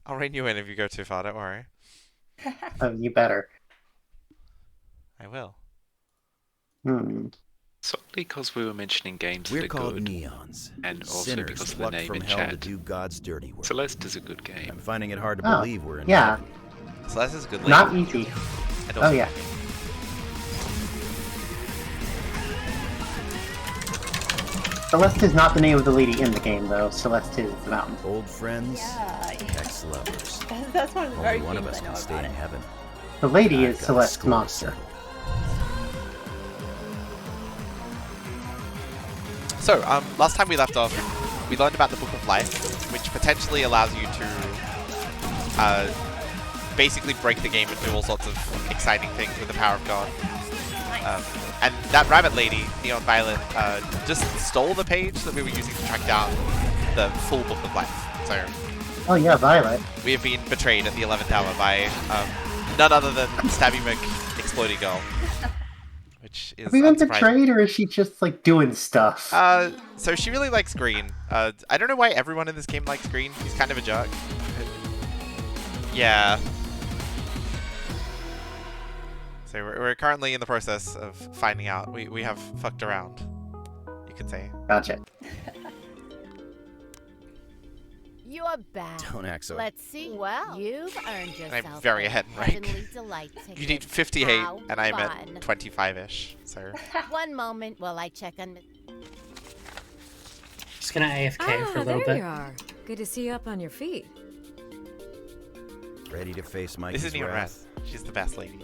I'll rein you in if you go too far, don't worry. Oh, you better. I will. Hmm. Solely because we were mentioning games We're that are called good, Neons. and also Sinners because of the plucked name from in hell to chat. do God's dirty work. Celeste is a good game. I'm finding it hard to Oh, believe we're in yeah. heaven. Celeste is a good lady. Not easy. And Oh, also yeah. Celeste is not the name of the lady in the game, though. Celeste is the mountain. Old friends, Yeah. ex-lovers. That's one of the very Only one of things us I know can stay about in it. heaven. The lady I've is got a Celeste's score to monster. settle. So, last time we left off, we learned about the Book of Life, which potentially allows you to basically break the game and do all sorts of exciting things with the power of God. And that rabbit lady, Neon Violet, just stole the page that we were using to track down the full Book of Life. So Oh, yeah, Violet. we have been betrayed at the 11th hour by none other than Stabby Mc Explodey Girl. Which is Have we been unsurprising. betrayed, or is she just, like, doing stuff? So she really likes Green. I don't know why everyone in this game likes Green. He's kind of a jerk. Yeah. So we're currently in the process of finding out. We have fucked around, you could say. Gotcha. You're back. Don't act so. Let's see. Well, you've earned yourself I'm very ahead in rank. Heavenly Delight You need tickets. 58, How and I'm fun. at 25-ish. So One moment while I check on. Just gonna AFK for a little there bit. you are. Good to see you up on your feet. Ready to face this Mikey's is Neon Red. wrath? She's the best lady.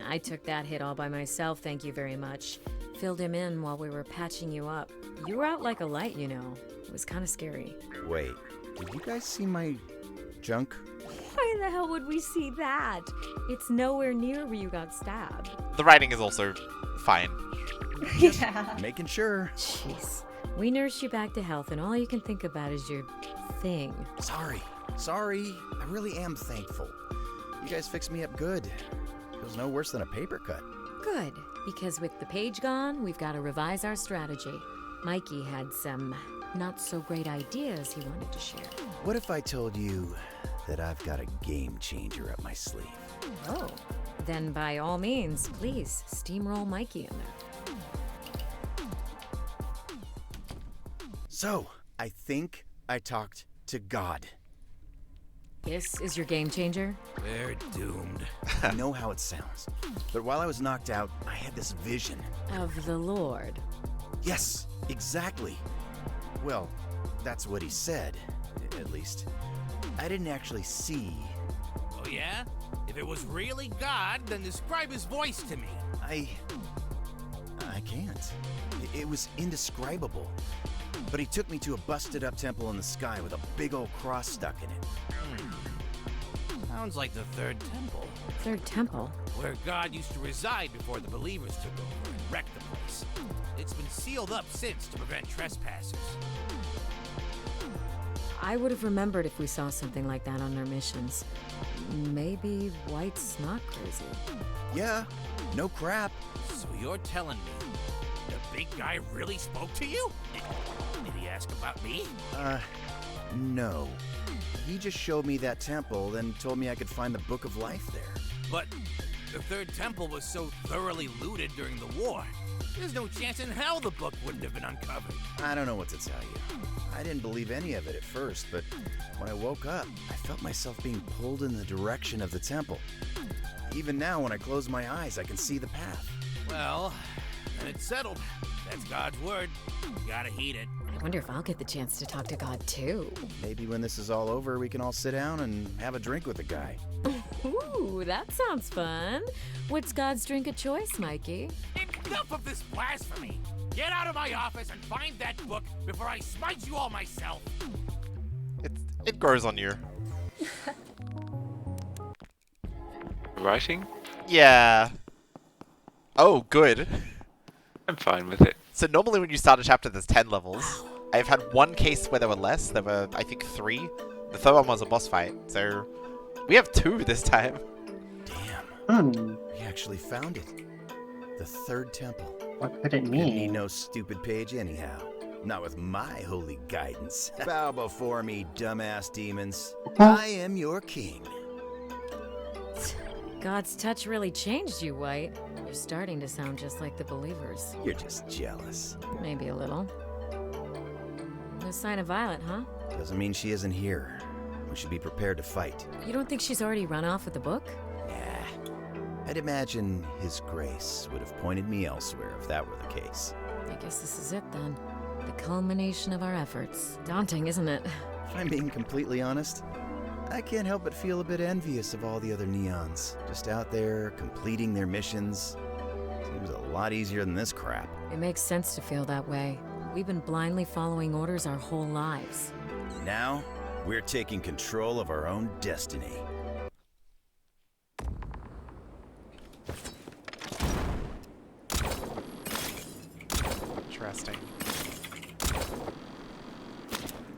I took that hit all by myself, thank you very much. Filled him in while we were patching you up. You were out like a light, you know. It was kind of scary. Wait, did you guys see my junk? Why the hell would we see that? It's nowhere near where you got stabbed. The writing is also fine. Yeah. Making sure. Jeez. We nursed you back to health, and all you can think about is your thing. Sorry. I really am thankful. You guys fixed me up good. Feels no worse than a paper cut. Good, because with the page gone, we've got to revise our strategy. Mikey had some not so great ideas he wanted to share. What if I told you that I've got a game changer up my sleeve? Oh, then by all means, please steamroll Mikey in there. So, I think I talked to God. This is your game changer? We're doomed. I know how it sounds. But while I was knocked out, I had this vision. Of the Lord. Yes, exactly. Well, that's what he said, at least. I didn't actually see. Oh yeah? If it was really God, then describe his voice to me. I can't. It was indescribable. But he took me to a busted up temple in the sky with a big old cross stuck in it. Sounds like the third temple, Third temple? where God used to reside before the believers took over and wrecked the place. It's been sealed up since to prevent trespassers. I would have remembered if we saw something like that on our missions. Maybe White's not crazy. Yeah, no crap. So you're telling me the big guy really spoke to you? Did he ask about me? No. He just showed me that temple, then told me I could find the Book of Life there. But the third temple was so thoroughly looted during the war. There's no chance in hell the book wouldn't have been uncovered. I don't know what to tell you. I didn't believe any of it at first, but when I woke up, I felt myself being pulled in the direction of the temple. Even now, when I close my eyes, I can see the path. Well, then it's settled. That's God's word. You gotta heed it. I wonder if I'll get the chance to talk to God too. Maybe when this is all over, we can all sit down and have a drink with the guy. Ooh, that sounds fun. What's God's drink of choice, Mikey? Enough of this blasphemy! Get out of my office and find that book before I smite you all myself! It grows on you. Writing? Yeah. Oh, good. I'm fine with it. So normally when you start a chapter, there's 10 levels. I've had one case where there were less. There were, I think, 3. The third one was a boss fight. So we have 2 this time. Damn. Hmm. We actually found it. The third temple. What could it Didn't need mean? no stupid page anyhow. Not with my holy guidance. Bow before me, dumbass demons. I am your king. God's touch really changed you, White. You're starting to sound just like the believers. You're just jealous. Maybe a little. No sign of Violet, huh? Doesn't mean she isn't here. We should be prepared to fight. You don't think she's already run off with the book? Nah. I'd imagine His Grace would have pointed me elsewhere if that were the case. I guess this is it then. The culmination of our efforts. Daunting, isn't it? If I'm being completely honest, I can't help but feel a bit envious of all the other Neons. Just out there, completing their missions. Seems a lot easier than this crap. It makes sense to feel that way. We've been blindly following orders our whole lives. Now, we're taking control of our own destiny. Interesting.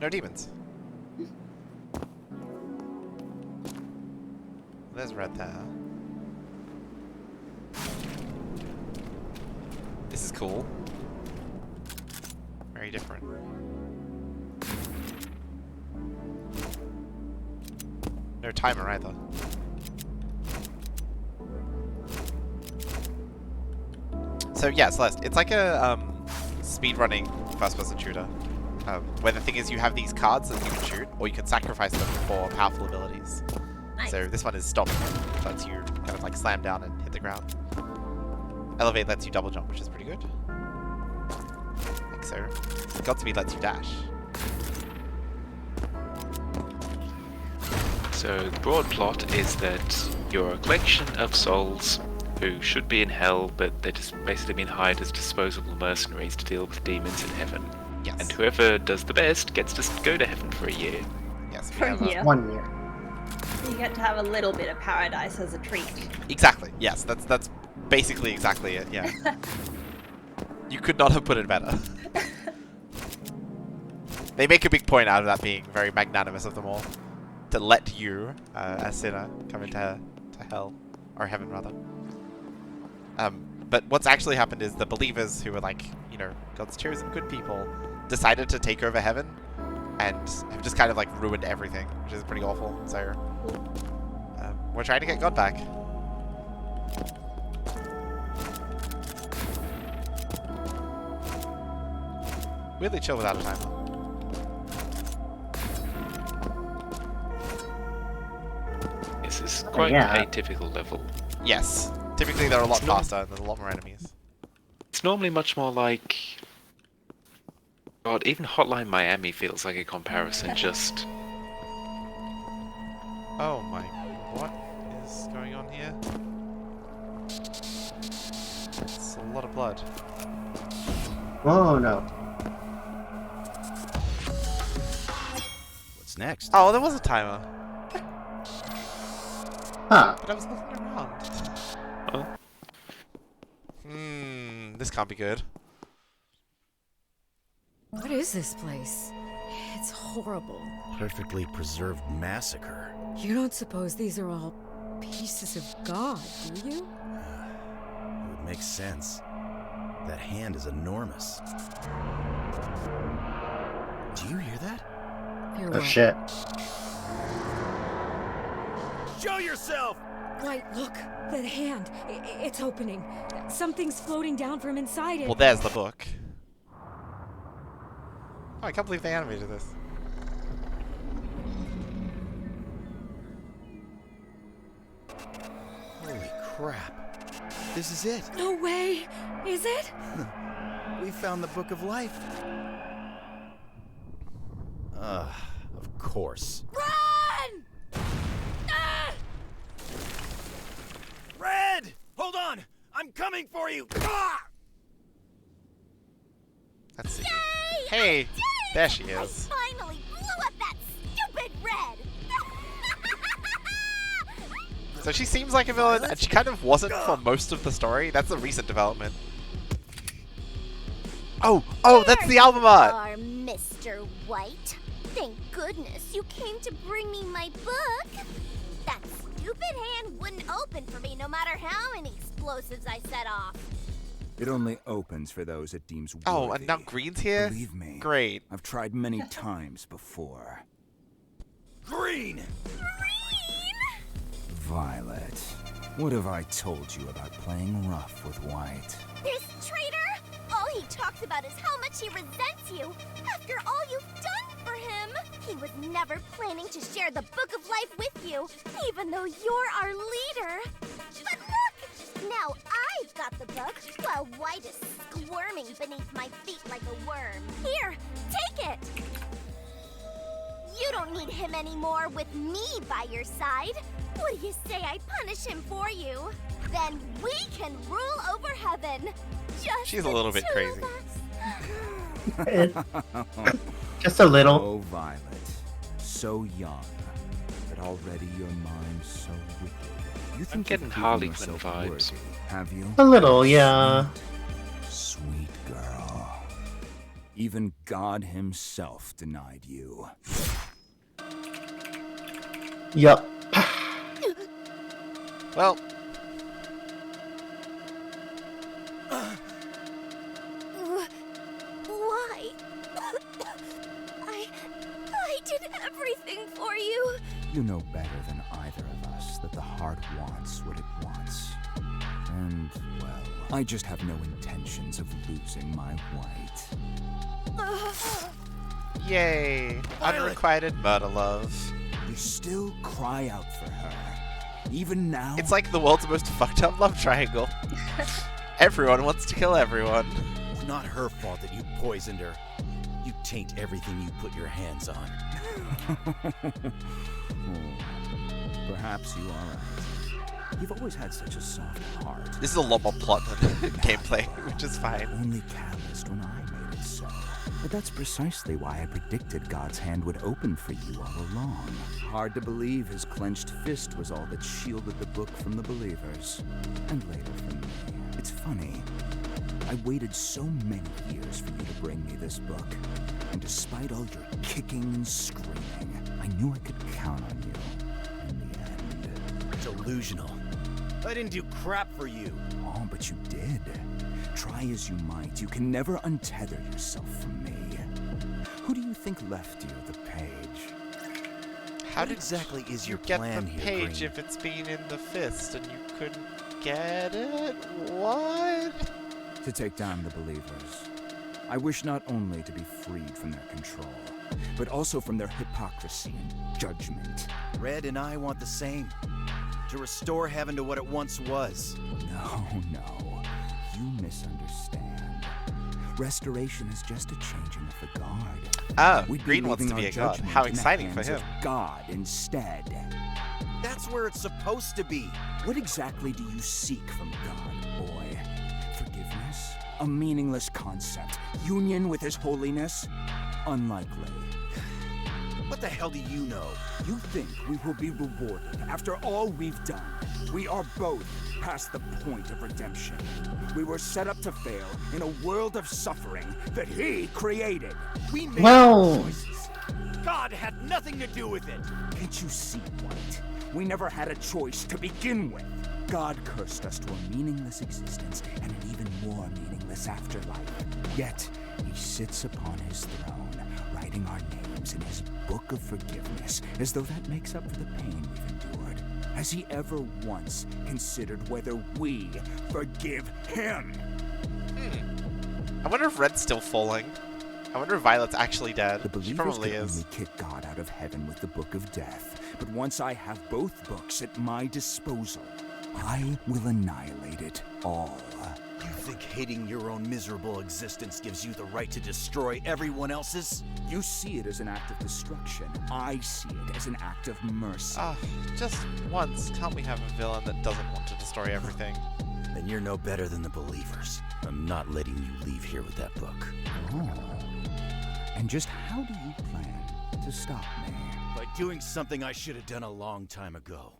No demons. There's red there. This is cool. Very different. No timer either. So yeah, Celeste, it's like a speedrunning first-person shooter, where the thing is you have these cards that you can shoot, or you can sacrifice them for powerful abilities. Nice. So this one is stop, which lets you kind of like slam down and hit the ground. Elevate lets you double jump, which is pretty good. Like so. Godspeed lets you dash. So the broad plot is that you're a collection of souls who should be in hell, but they're just basically being hired as disposable mercenaries to deal with demons in heaven. Yes. And whoever does the best gets to go to heaven for a year. Yes, we For have a year. 1 year. You get to have a little bit of paradise as a treat. Exactly. Yes, that's basically exactly it. Yeah. You could not have put it better. They make a big point out of that being very magnanimous of them all, to let you, a sinner, come into hell, or heaven rather. But what's actually happened is the believers who were like, you know, God's chosen good people, decided to take over heaven, and have just kind of like ruined everything, which is pretty awful. So we're trying to get God back. Weirdly chill without a timer. This is quite yeah. a typical level. Yes. Typically they're a lot It's not- faster and there's a lot more enemies. It's normally much more like... God, even Hotline Miami feels like a comparison, just... Oh my, what is going on here? It's a lot of blood. Oh no. What's next? Oh, there was a timer. Huh. But I was looking around. Oh. This can't be good. What is this place? It's horrible. Perfectly preserved massacre. You don't suppose these are all pieces of God, do you? It would make sense. That hand is enormous. Do you hear that? Hear Oh what? shit. Show yourself! White, look! The hand! It's opening. Something's floating down from inside it. Well, there's the book. Oh, I can't believe they animated this. Holy crap. This is it. No way! Is it? We found the Book of Life. Of course. Run! Ah! Red! Hold on! I'm coming for you! Ah! Let's see. Yay! Hey, there she is. I finally blew up that stupid red! So she seems like a villain, and she kind of wasn't for most of the story. That's a recent development. Oh, that's the album art! Are Mr. White. Thank goodness you came to bring me my book. That stupid hand wouldn't open for me no matter how many explosives I set off. It only opens for those it deems worthy. Oh, and now Green's here? Believe me. Great. I've tried many times before. Green! Violet, what have I told you about playing rough with White? This traitor! All he talks about is how much he resents you after all you've done for him. He was never planning to share the Book of Life with you, even though you're our leader. But look! Now I've got the book, while White is squirming beneath my feet like a worm. Here, take it! You don't need him anymore with me by your side. What do you say I punish him for you? Then we can rule over heaven. Just She's a little bit the two crazy. of us. Just a little. Oh, Violet, so young, but already your mind so wicked. You think getting you've proven Harley yourself Quinn vibes. worthy, have you? A little, yeah. Sweet girl. Even God himself denied you. Yup. Well, Why? I did everything for you. You know better than either of us that the heart wants what it wants. And, well, I just have no intentions of losing my White. yay. Unrequited murder love. You still cry out for her. Even now? It's like the world's most fucked up love triangle. Everyone wants to kill everyone. It's not her fault that you poisoned her. You taint everything you put your hands on. Perhaps you are right. You've always had such a soft heart. This is a lot more plot than gameplay, which is fine. Only calloused when I made it so. But that's precisely why I predicted God's hand would open for you all along. Hard to believe his clenched fist was all that shielded the book from the believers. And later from me. It's funny. I waited so many years for you to bring me this book. And despite all your kicking and screaming, I knew I could count on you. In the end. Delusional. I didn't do crap for you. Oh, but you did. Try as you might, you can never untether yourself from me. Who do you think left you the page? How What did exactly is your you get plan the here, page Green? if it's been in the fist and you couldn't get it? What? To take down the believers. I wish not only to be freed from their control, but also from their hypocrisy and judgment. Red and I want the same. To restore heaven to what it once was. No. You misunderstand. Restoration is just a changing of the guard. Ah, We'd be Green wants to leaving be our a god. judgment How in the exciting for hands him. of God instead. That's where it's supposed to be. What exactly do you seek from God, boy? Forgiveness? A meaningless concept. Union with his holiness? Unlikely. What the hell do you know? You think we will be rewarded after all we've done? We are both past the point of redemption. We were set up to fail in a world of suffering that he created. We made Well- choices. God had nothing to do with it. Can't you see, White? We never had a choice to begin with. God cursed us to a meaningless existence and an even more meaningless afterlife. Yet, he sits upon his throne, writing our names in his book of forgiveness, as though that makes up for the pain we've endured. Has he ever once considered whether we forgive him? I wonder if Red's still falling. I wonder if Violet's actually dead. The She believers probably can is. only kick God out of heaven with the Book of Death. But once I have both books at my disposal, I will annihilate it all. You think hating your own miserable existence gives you the right to destroy everyone else's? You see it as an act of destruction. I see it as an act of mercy. Ah, just once, can't we have a villain that doesn't want to destroy everything? Then you're no better than the believers. I'm not letting you leave here with that book. Oh. And just how do you plan to stop me? By doing something I should have done a long time ago.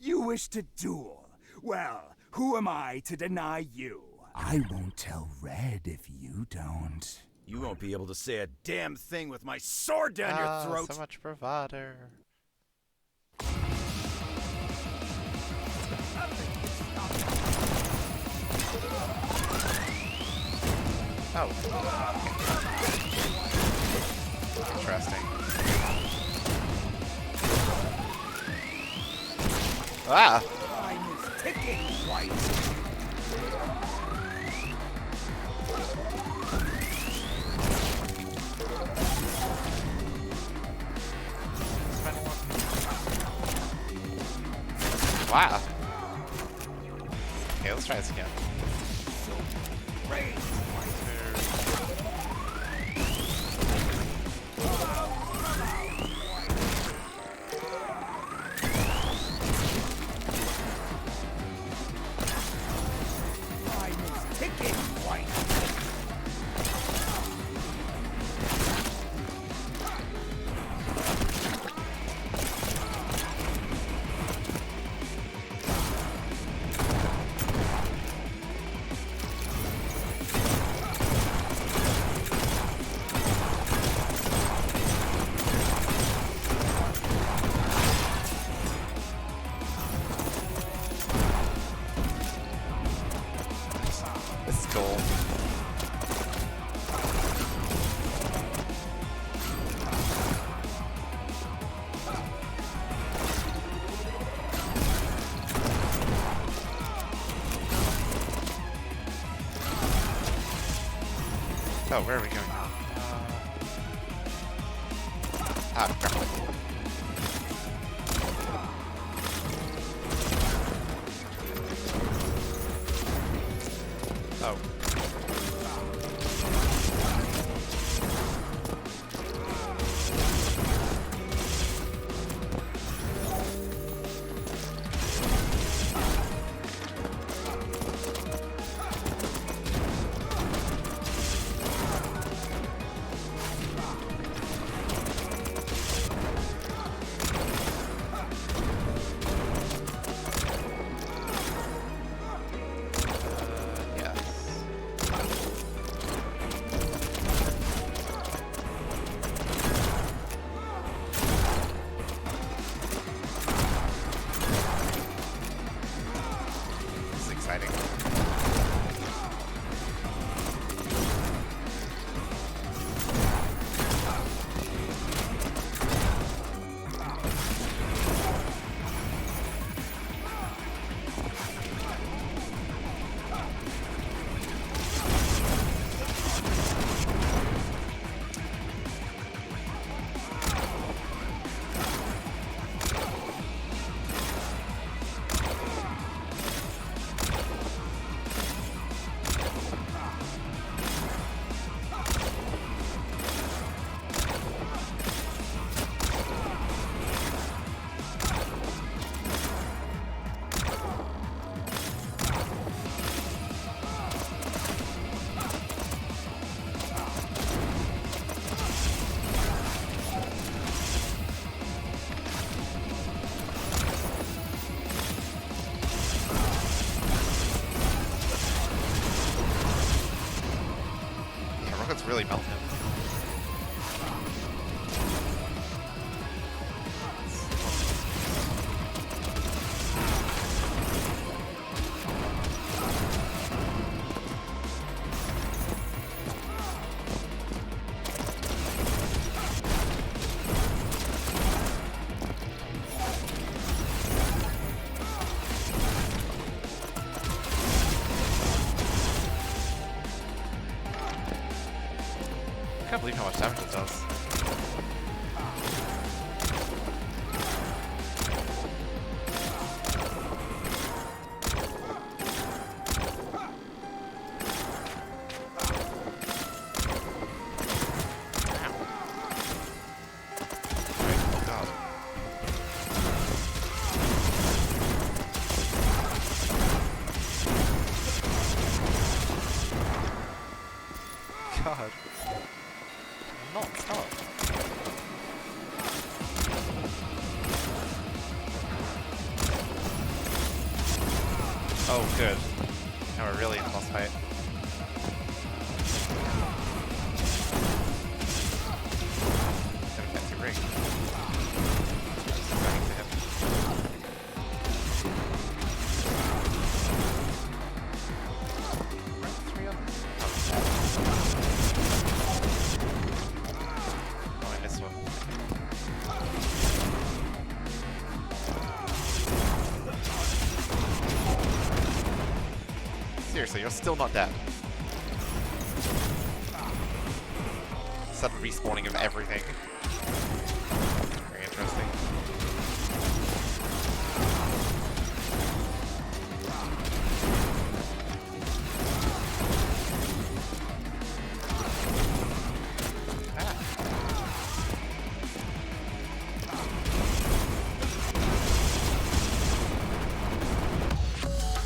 You wish to duel? Well, who am I to deny you? I won't tell Red if you don't. You won't be able to say a damn thing with my sword down your throat. So much bravado. Oh. Interesting. Ah! Time is ticking, White. Wow. Okay, let's try this again. Time is ticking, White. This is cool. Oh, where are we going now? Crap. Oh. This is exciting. Yeah, rockets really melt him. I can't believe how much damage it does. God. Not stop. Oh, good. Now we're really in a boss fight. Got a fancy ring. Just running to him. Three others. Oh. so you're still not dead. Sudden respawning of everything. Very interesting.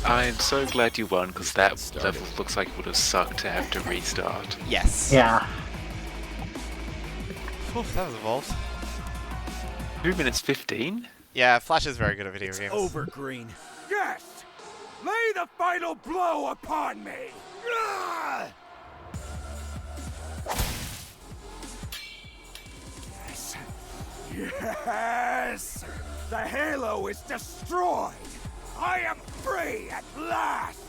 I am so glad you won, because that level looks like it would have sucked to have to restart. Yes. Yeah. Oof, that was evolved. 2 minutes 15? Yeah, Flash is very good at video games. Over, Green. Yes! Lay the final blow upon me! Ah! Yes! Yes! The Halo is destroyed! I am free at last!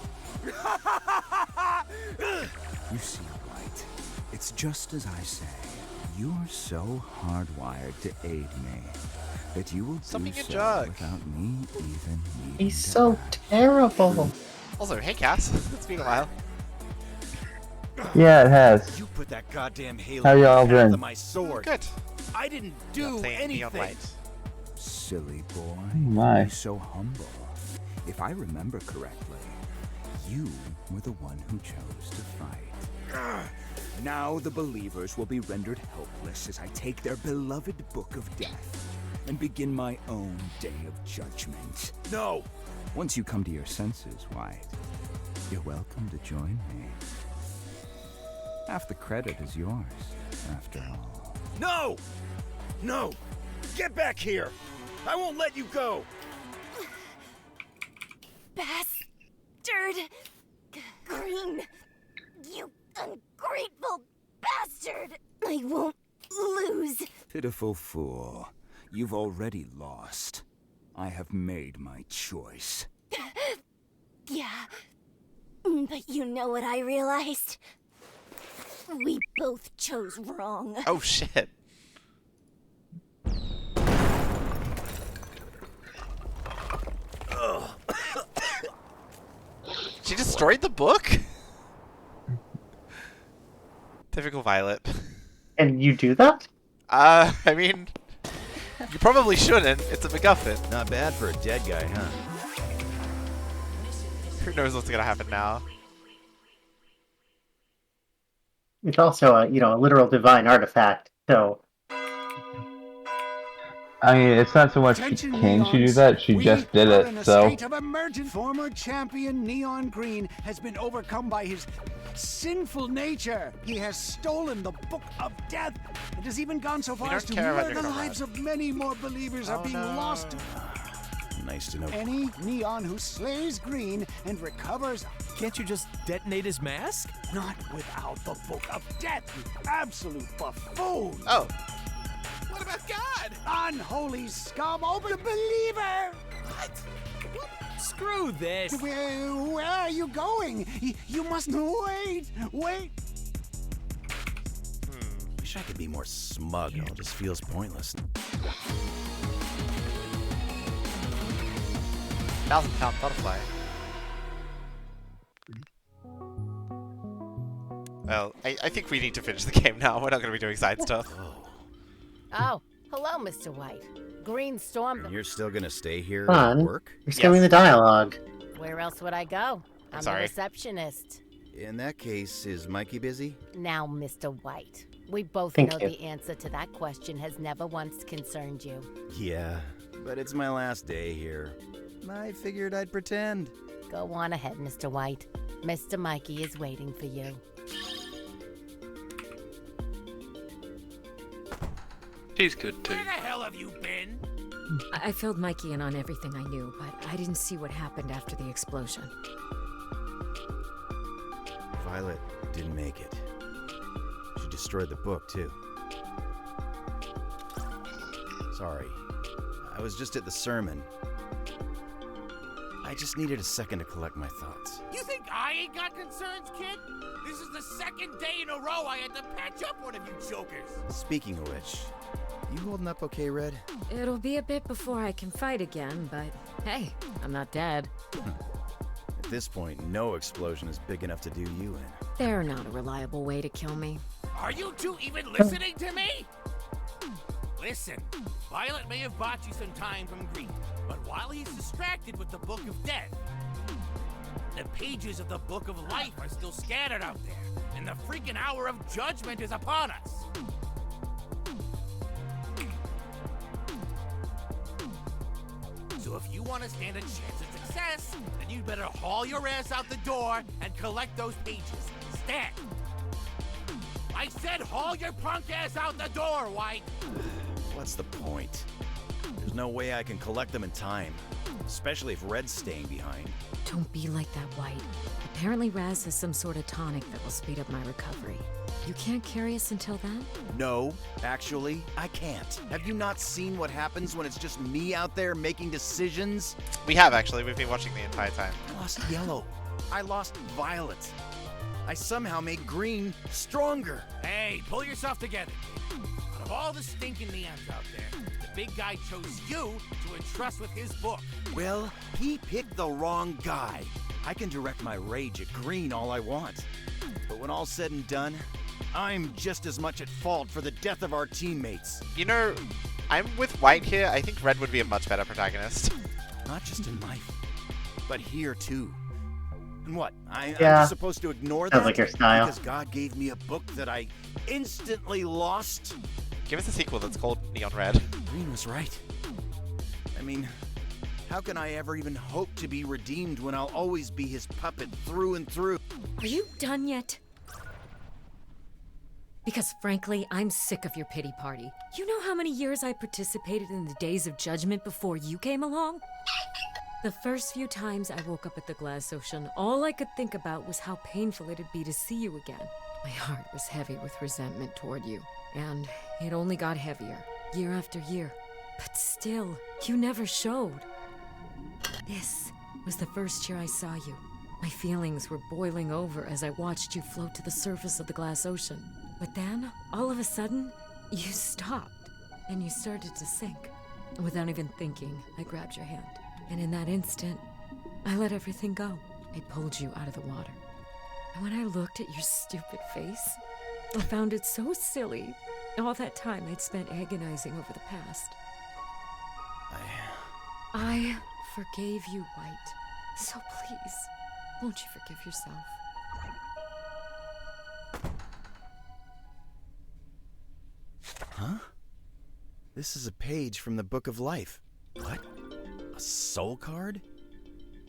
You see, White, it's just as I say. You're so hardwired to aid me that you will Something do a so jug. without me even needing He's to so ask. terrible. Also, hey Cass, it's been a while. Yeah, it has. You put that goddamn Halo How y'all in the path been? of my sword. Good. I didn't do Playing Neon anything. White. Silly boy. My. You're so humble. If I remember correctly, you were the one who chose to fight. Now the believers will be rendered helpless as I take their beloved Book of Death and begin my own day of judgment. No! Once you come to your senses, White, you're welcome to join me. Half the credit is yours, after all. No! No! Get back here! I won't let you go! Bastard! Green! You ungrateful bastard! I won't lose! Pitiful fool. You've already lost. I have made my choice. Yeah. But you know what I realized? We both chose wrong. Oh shit. She destroyed the book? Typical Violet. And you do that? I mean, you probably shouldn't. It's a MacGuffin. Not bad for a dead guy, huh? Who knows what's gonna happen now? It's also a, a literal divine artifact, so... I mean, it's not so much can she do that, she just did it, so... Former champion Neon Green has been overcome by his sinful nature. He has stolen the Book of Death and has even gone so far as to care about murder your the comrade. lives of many more believers are being lost. Nice to know. Any Neon who slays Green and recovers... Can't you just detonate his mask? Not without the Book of Death, you absolute buffoon! Oh. What about God? Unholy scum, open believer! What? Screw this. Where are you going? You must wait! Wish I could be more smug. It all just feels pointless. 1,000-pound butterfly. Well, I think we need to finish the game now. We're not going to be doing side stuff. Oh, hello, Mr. White. Green stormed the... You're still gonna stay here Fun. at work? You're skimming the dialogue. Where else would I go? I'm sorry. the receptionist. In that case, is Mikey busy? Now, Mr. White, we both Thank know you. the answer to that question has never once concerned you. Yeah, but it's my last day here. I figured I'd pretend. Go on ahead, Mr. White. Mr. Mikey is waiting for you. She's good too. Where the hell have you been? I filled Mikey in on everything I knew, but I didn't see what happened after the explosion. Violet didn't make it. She destroyed the book, too. Sorry. I was just at the sermon. I just needed a second to collect my thoughts. You think I ain't got concerns, kid? This is the second day in a row I had to patch up one of you jokers. Speaking of which, you holding up okay, Red? It'll be a bit before I can fight again, but hey, I'm not dead. It this point, no explosion is big enough to do you in. They're not a reliable way to kill me. Are you two even listening to me? Listen, Violet may have bought you some time from Green, but while he's distracted with the Book of Death, the pages of the Book of Life are still scattered out there, and the freaking hour of judgment is upon us. So if you want to stand a chance at success, then you'd better haul your ass out the door and collect those pages. Stat! I said haul your punk ass out the door, White! What's the point? There's no way I can collect them in time, especially if Red's staying behind. Don't be like that, White. Apparently Raz has some sort of tonic that will speed up my recovery. You can't carry us until then? No, actually, I can't. Have you not seen what happens when it's just me out there making decisions? We have, actually. We've been watching the entire time. I lost Yellow. I lost Violet. I somehow made Green stronger. Hey, pull yourself together, kid. Out of all the stinking neons out there, the big guy chose you to entrust with his book. Well, he picked the wrong guy. I can direct my rage at Green all I want. But when all's said and done, I'm just as much at fault for the death of our teammates. You know, I'm with White here. I think Red would be a much better protagonist. Not just in life, but here too. And what? I'm Yeah. supposed to ignore Sounds that? like your style. Because God gave me a book that I instantly lost? Give us a sequel that's called Neon Red. Green was right. I mean, how can I ever even hope to be redeemed when I'll always be his puppet through and through? Are you done yet? Because frankly, I'm sick of your pity party. You know how many years I participated in the Days of Judgment before you came along? The first few times I woke up at the Glass Ocean, all I could think about was how painful it'd be to see you again. My heart was heavy with resentment toward you, and it only got heavier, year after year. But still, you never showed. This was the first year I saw you. My feelings were boiling over as I watched you float to the surface of the Glass Ocean. But then, all of a sudden, you stopped, and you started to sink. Without even thinking, I grabbed your hand. And in that instant, I let everything go. I pulled you out of the water. And when I looked at your stupid face, I found it so silly. All that time I'd spent agonizing over the past. I forgave you, White. So please, won't you forgive yourself? Huh? This is a page from the Book of Life. What? A soul card?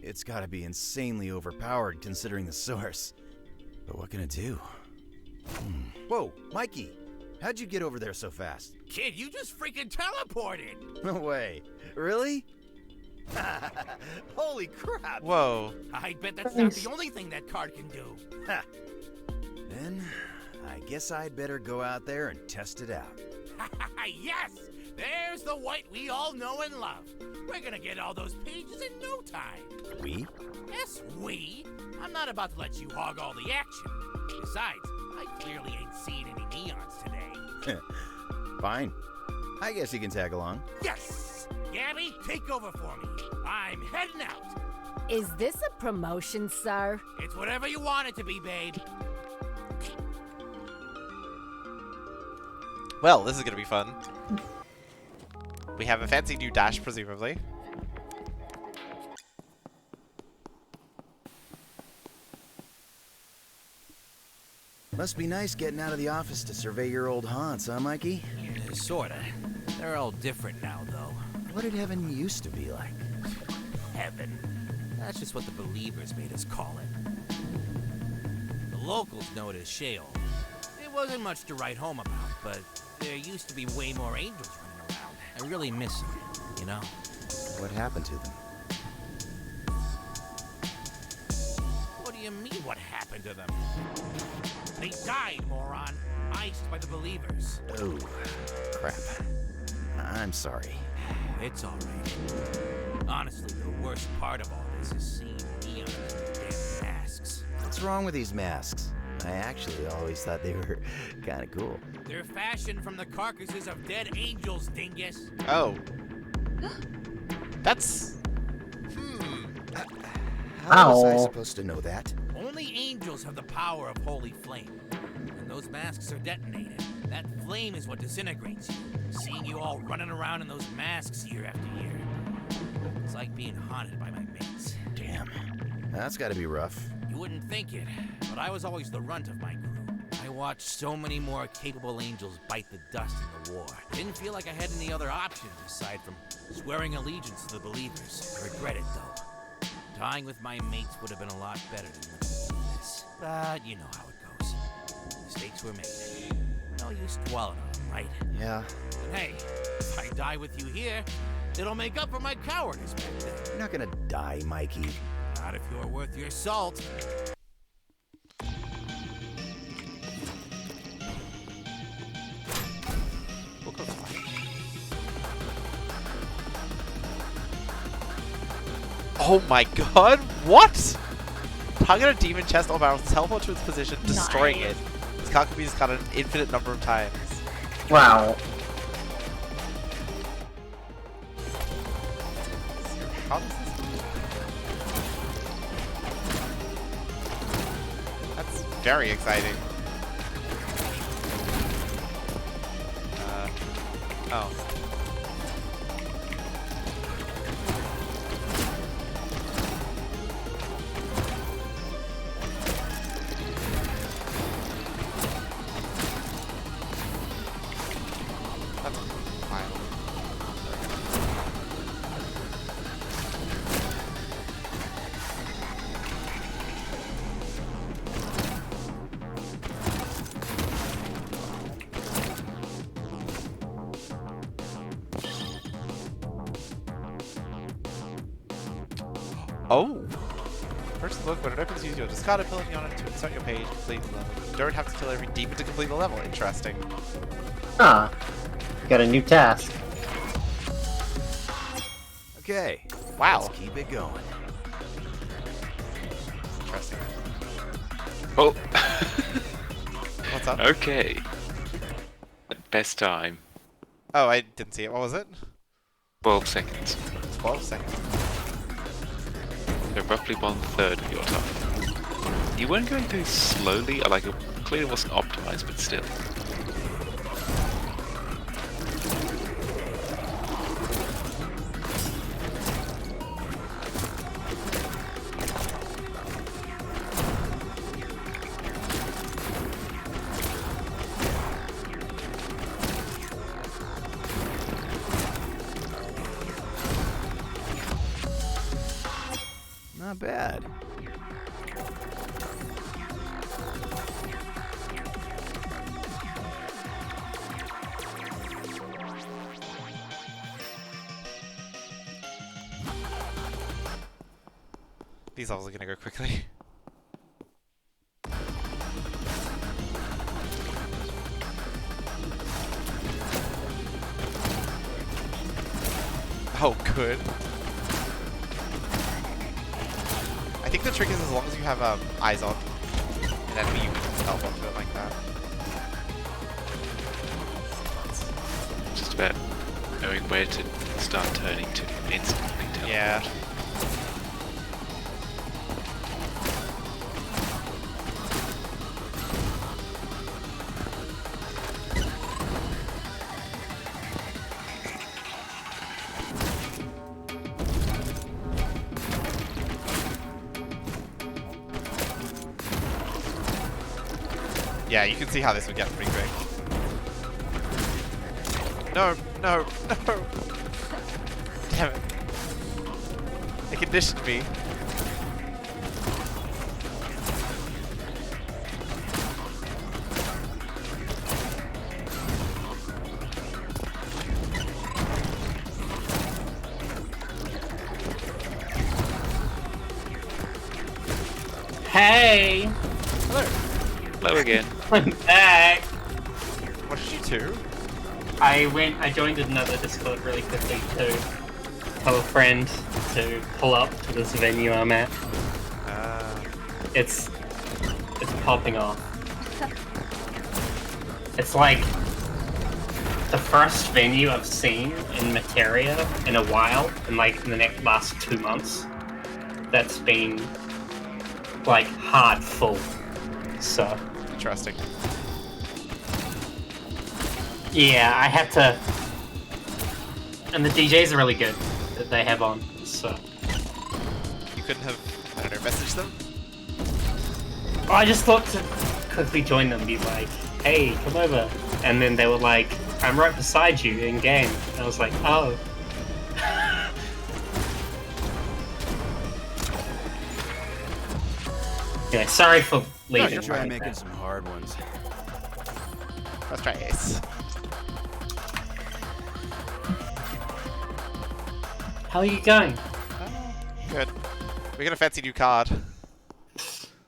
It's gotta be insanely overpowered considering the source. But what can it do? Whoa, Mikey! How'd you get over there so fast? Kid, you just freaking teleported! No way. Really? Holy crap! Whoa. I bet that's not the only thing that card can do. Ha. Then, I guess I'd better go out there and test it out. Yes! There's the White we all know and love. We're gonna get all those pages in no time. We? Yes, we. I'm not about to let you hog all the action. Besides, I clearly ain't seen any neons today. Fine. I guess you can tag along. Yes! Gabby, take over for me. I'm heading out. Is this a promotion, sir? It's whatever you want it to be, babe. Well, this is going to be fun. We have a fancy new dash, presumably. Must be nice getting out of the office to survey your old haunts, huh, Mikey? Yeah, sorta. They're all different now, though. What did heaven used to be like? Heaven. That's just what the believers made us call it. The locals know it as Sheol. It wasn't much to write home about, but there used to be way more angels running around. I really miss them, you know? What happened to them? What do you mean, what happened to them? They died, moron. Iced by the believers. Oh, crap. I'm sorry. It's alright. Honestly, the worst part of all this is seeing neon and damn masks. What's wrong with these masks? I actually always thought they were kind of cool. They're fashioned from the carcasses of dead angels, dingus. Oh. That's... How was I Ow. supposed to know that? Only angels have the power of holy flame. When those masks are detonated, that flame is what disintegrates you. Seeing you all running around in those masks year after year. It's like being haunted by my mates. Damn. That's gotta be rough. You wouldn't think it, but I was always the runt of my crew. I watched so many more capable angels bite the dust in the war. Didn't feel like I had any other options aside from swearing allegiance to the believers. I regret it, though. Dying with my mates would have been a lot better than this. But you know how it goes. Mistakes were made. No use dwelling on them, right? Yeah. And hey, if I die with you here, it'll make up for my cowardice back then. You're not gonna die, Mikey. Not if you're worth your salt. Oh my god, what? Target a demon chest or barrel, teleport to its position, destroying it. This card can be discarded an infinite number of times. Wow. How does this work? That's very exciting. Oh. That's wild. Oh! Purchase the book. When it opens, use your discard ability on it to insert your page, complete the level. You don't have to kill every demon to complete the level. Interesting. Huh. Got a new task. Okay. Wow. Let's keep it going. Interesting. Oh. What's up? Okay. Best time. Oh, I didn't see it. What was it? 12 seconds. 12 seconds. So roughly 1/3 of your time. You weren't going too slowly. Like, it clearly wasn't optimized, but still. Not bad. These levels are gonna go quickly. Oh, good. I think the trick is as long as you have eyes on an enemy, you can teleport to it like that. Just about knowing where to start turning to instantly teleport. Yeah. Yeah, you can see how this would get pretty quick. No, no, no! Damn it. They conditioned me. Hey! Hello. Hello again. I'm back! What did you do? I joined another Discord really quickly to tell a friend to pull up to this venue I'm at. It's popping off. It's like the first venue I've seen in Materia in a while, in like the last 2 months. that's been like hard full. So Interesting. yeah, I had to, and the DJs are really good that they have on. So You couldn't have, I don't know, messaged them? I just thought to quickly join them, be like, "Hey, come over," and then they were like, "I'm right beside you in game." And I was like, "Oh." Yeah, sorry for leaving. Try like making that. some hard ones. Let's try Ace. How are you going? Good. We got a fancy new card.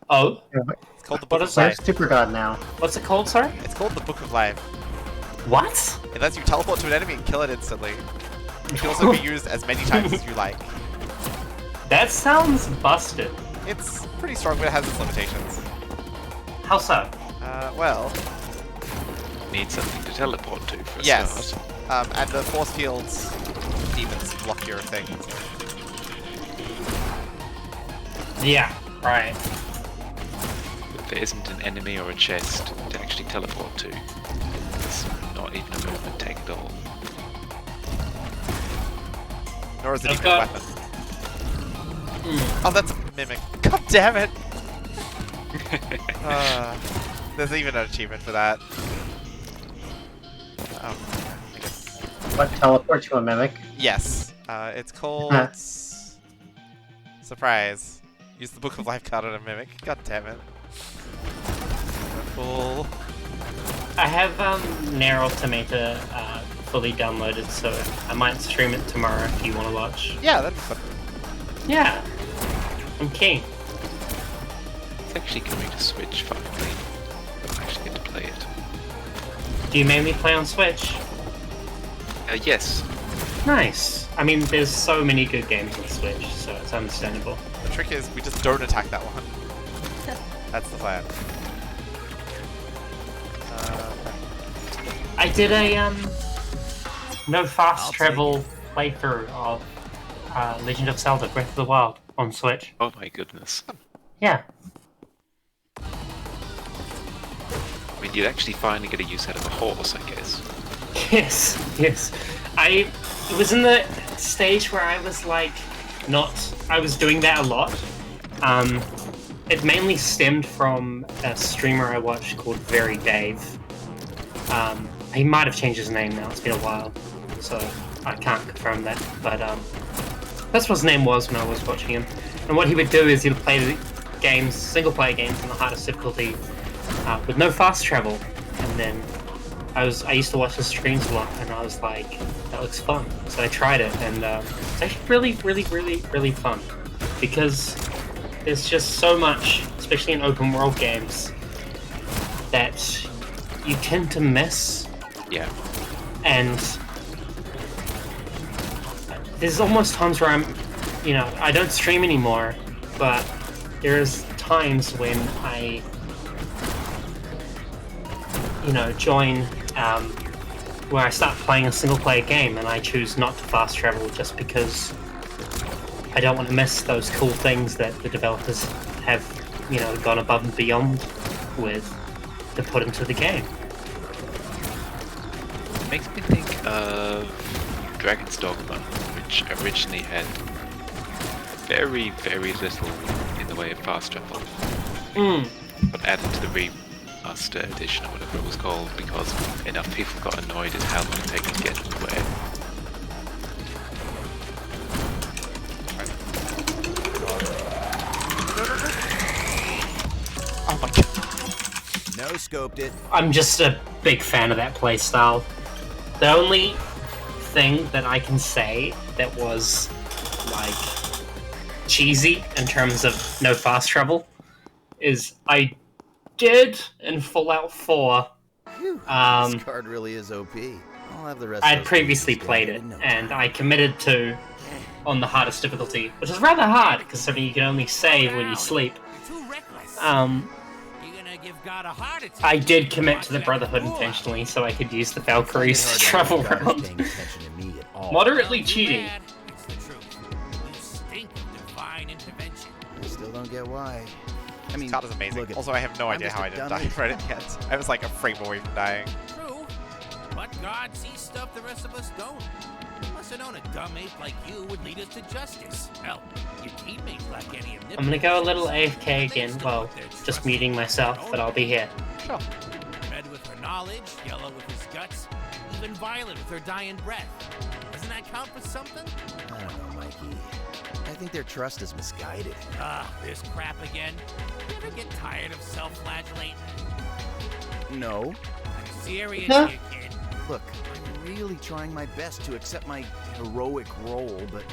Oh, It's called the Book What of is Life. Where's Super God now? what's it called? Sorry. It's called the Book of Life. What? It lets you teleport to an enemy and kill it instantly. It can also be used as many times as you like. That sounds busted. It's pretty strong, but it has its limitations. How so? Well, Need something to teleport to for a yes. start. And the force fields demons block your thing. Yeah, right. But there isn't an enemy or a chest to actually teleport to. It's not even a movement tech at all. Nor is it I've even got- a weapon. Oh, that's a mimic. God damn it! There's even an achievement for that. I guess. What, teleport to a mimic? Yes. It's called... Huh. Surprise. Use the Book of Life card on a mimic. God damn it. Cool. I have Nier Automata fully downloaded, so I might stream it tomorrow if you want to watch. Yeah, that'd be fun. Yeah, I'm keen. It's actually coming to Switch finally. I actually get to play it. Do you mainly play on Switch? Yes. Nice. I mean, there's so many good games on Switch, so it's understandable. The trick is we just don't attack that one. That's the plan. I did a no fast travel playthrough of Legend of Zelda: Breath of the Wild on Switch. Oh my goodness. Yeah. I mean, you'd actually finally get a use out of a horse, I guess. Yes, yes. It was in the stage where I was like, I was doing that a lot. It mainly stemmed from a streamer I watched called Very Dave. He might have changed his name now, it's been a while, so I can't confirm that, but that's what his name was when I was watching him. And what he would do is he would play the games, single-player games on the hardest difficulty with no fast travel, and then I used to watch his streams a lot, and I was like, that looks fun. So I tried it, and it's actually really, really, really, really fun. Because there's just so much, especially in open world games, that you tend to miss. Yeah. And there's almost times where I don't stream anymore, but there's times when I, join, where I start playing a single player game and I choose not to fast travel just because I don't want to miss those cool things that the developers have, gone above and beyond with to put into the game. It makes me think of Dragon's Dogma, which originally had very, very little in the way of fast travel. But added to the remaster edition or whatever it was called because enough people got annoyed at how long it takes to get anywhere. Oh my god. No scoped it. I'm just a big fan of that playstyle. The only thing that I can say that was, like, cheesy in terms of no fast travel is I did in Fallout 4. This card really is OP. I'll have the rest. I had previously played it, and I committed to on the hardest difficulty, which is rather hard because you can only save when you sleep. I did commit to the Brotherhood intentionally so I could use the Valkyries to travel around. Moderately cheating. get why. I mean, this card is amazing. look at Also, I have no I'm idea just how a I didn't dummy. die right at the end. I was like a frame away from dying. True, but God sees stuff the rest of us don't. He must have known a dumb ape like you would lead us to justice. Hell, your teammates lack any omnipotence. I'm gonna go a little AFK again. Well, just muting myself, but I'll be here. Sure. Red with her knowledge, yellow with his guts, even violet with her dying breath. Doesn't that count for something? I don't know, Mikey. I think their trust is misguided. This crap again. You ever get tired of self-flagellating? No. I'm serious Huh? here, kid. Look, I'm really trying my best to accept my heroic role, but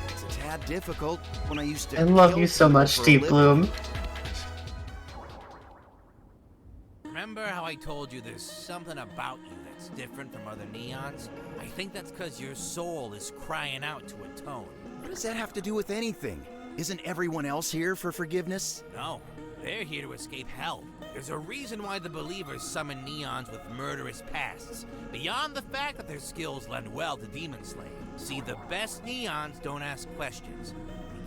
it's a tad difficult when I used to. I love kill you so people much, for a Steve living. Bloom. Remember how I told you there's something about you that's different from other neons? I think that's because your soul is crying out to atone. What does that have to do with anything? Isn't everyone else here for forgiveness? No, they're here to escape hell. There's a reason why the believers summon neons with murderous pasts, beyond the fact that their skills lend well to demon slaying. See, the best neons don't ask questions.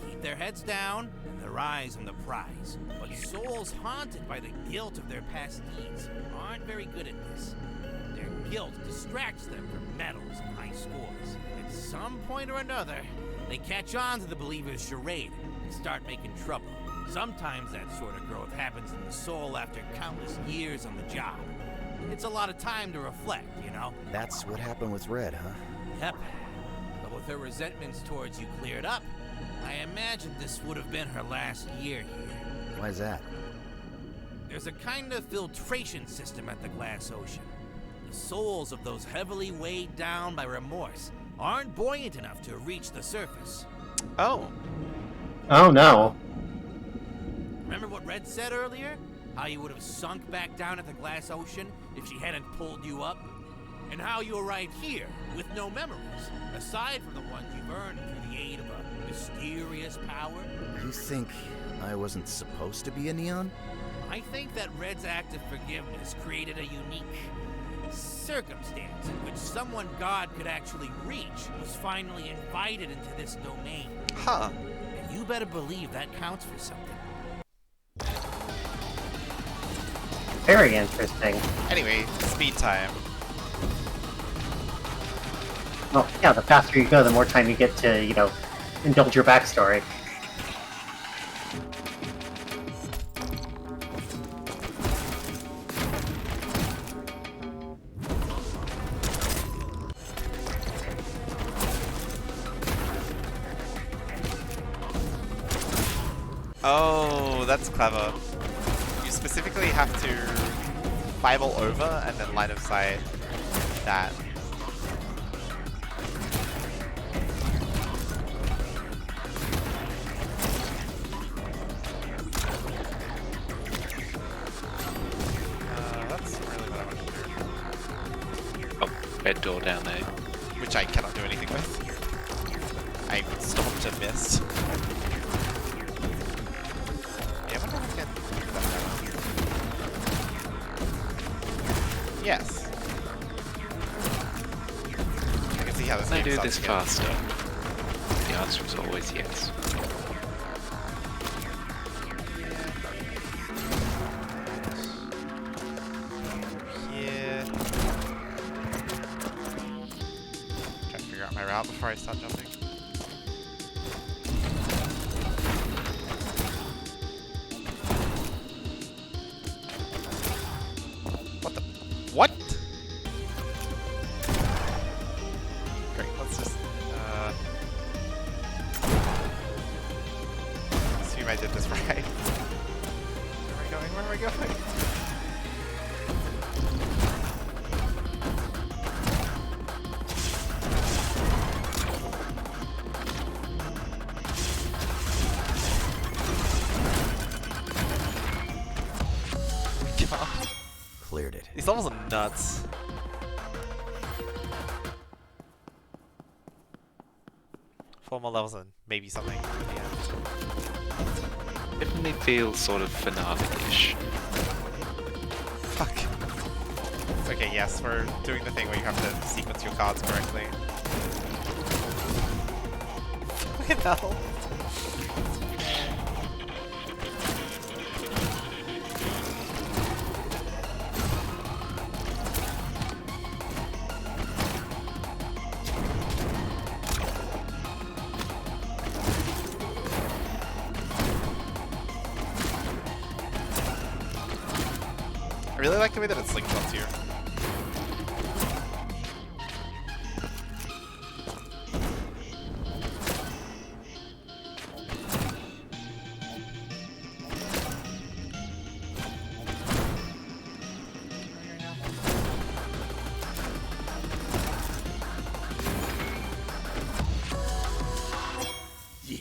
They keep their heads down and their eyes on the prize. But souls haunted by the guilt of their past deeds aren't very good at this. Their guilt distracts them from medals and high scores. At some point or another, they catch on to the believer's charade and start making trouble. Sometimes that sort of growth happens in the soul after countless years on the job. It's a lot of time to reflect, you know? That's what happened with Red, huh? Yep. But with her resentments towards you cleared up, I imagine this would have been her last year here. Why's that? There's a kind of filtration system at the Glass Ocean. The souls of those heavily weighed down by remorse aren't buoyant enough to reach the surface. Oh. Oh no. Remember what Red said earlier? How you would have sunk back down at the Glass Ocean if she hadn't pulled you up? And how you arrived here with no memories, aside from the ones you've earned through the aid of a mysterious power? You think I wasn't supposed to be a neon? I think that Red's act of forgiveness created a unique circumstance in which someone God could actually reach was finally invited into this domain. Huh. And you better believe that counts for something. Very interesting. Anyway, speed time. Well, yeah, the faster you go, the more time you get to, you know, indulge your backstory. Oh, that's clever. You specifically have to fireball over and then line of sight that. That's really what I want to do. Oh, red door down there. Which I cannot do anything with. I stopped and missed. Yeah, I wonder if I can do that better. Yes. I can see how this Can I game do this starts again. faster? The answer is always yes. Yeah. Try to figure out my route before I start jumping. What the? What? Great, let's just assume I did this right. Where am I going? Where am I going? God. Cleared it. These levels are nuts. Four more levels and maybe something at the end. Definitely feels sort of finale-ish. Fuck. Okay, yes, we're doing the thing where you have to sequence your cards correctly. Fucking hell. like the way that it slingshots you.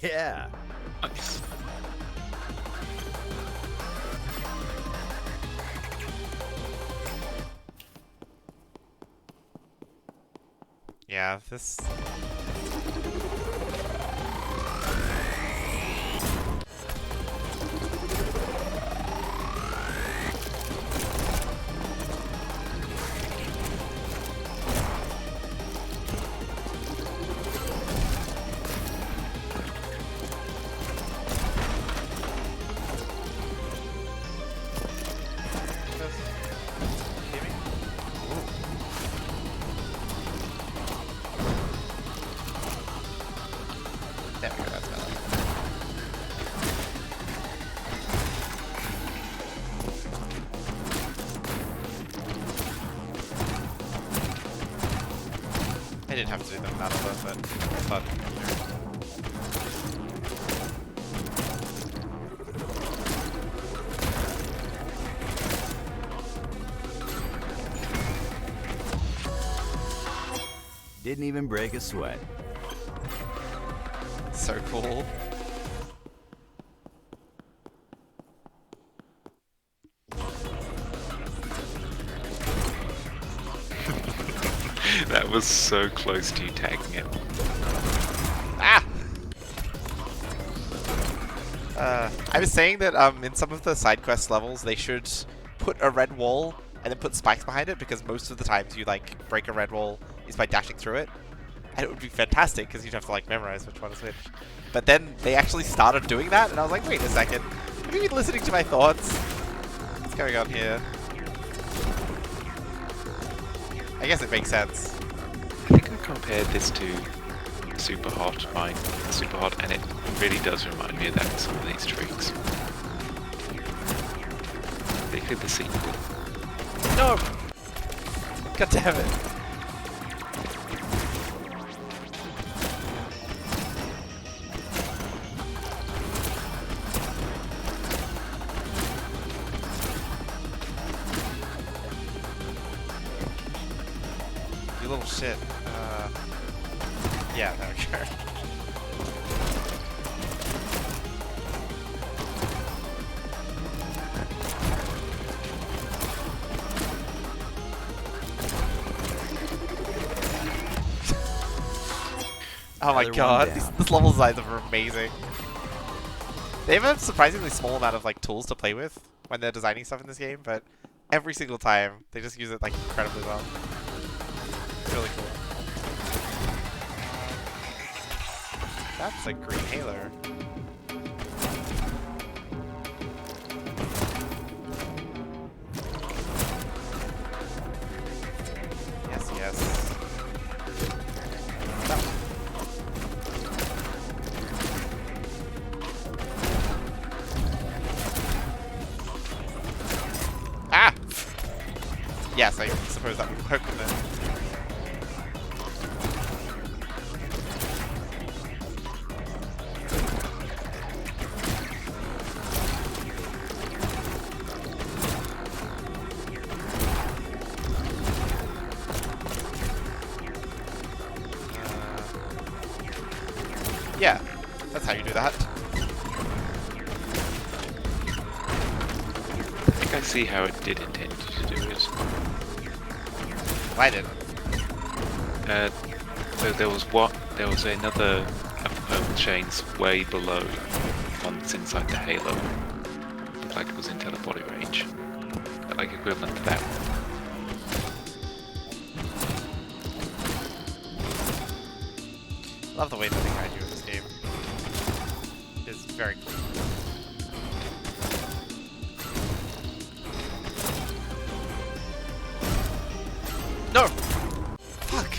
Yeah. Nice. Yeah, this... There we go, that's better. I didn't have to do them battle though, but I thought. Didn't even break a sweat. So cool. That was so close to you tagging it. Ah! I was saying that in some of the side quest levels they should put a red wall and then put spikes behind it, because most of the times you like break a red wall is by dashing through it. And it would be fantastic because you'd have to like memorize which one is which. But then they actually started doing that, and I was like, wait a second. Have you been listening to my thoughts? What's going on here? I guess it makes sense. I think I compared this to Super Hot, and it really does remind me of that in some of these tricks. Particularly the sequel. No! God damn it. You little shit. Yeah, there we go. Oh my god, this level designs are amazing. They have a surprisingly small amount of like tools to play with when they're designing stuff in this game, but every single time they just use it like incredibly well. It's really cool. That's a green halo. Yes, yes. Ah! Yes, I suppose that would work with it. Yeah, that's how you do that. I think I see how it did intend to do it. I didn't. So there was another purple chains way below one that's inside the halo. Looked like it was in teleport range. Like equivalent to that one. Love the way that they guide you in this game. It's very cool. No! Fuck!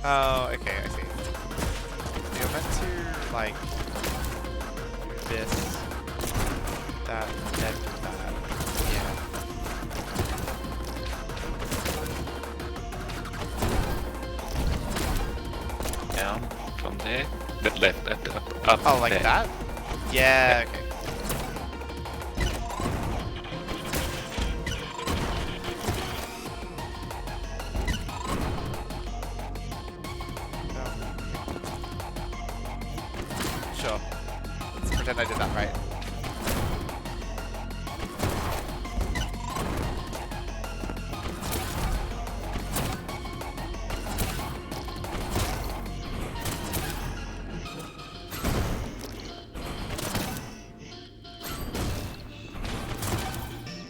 Oh, okay, I see. You're meant to, like, do this, that, then that. Yeah. Down from there. But left, up. Oh, like there. that? Yeah, okay. Sure. Let's pretend I did that right.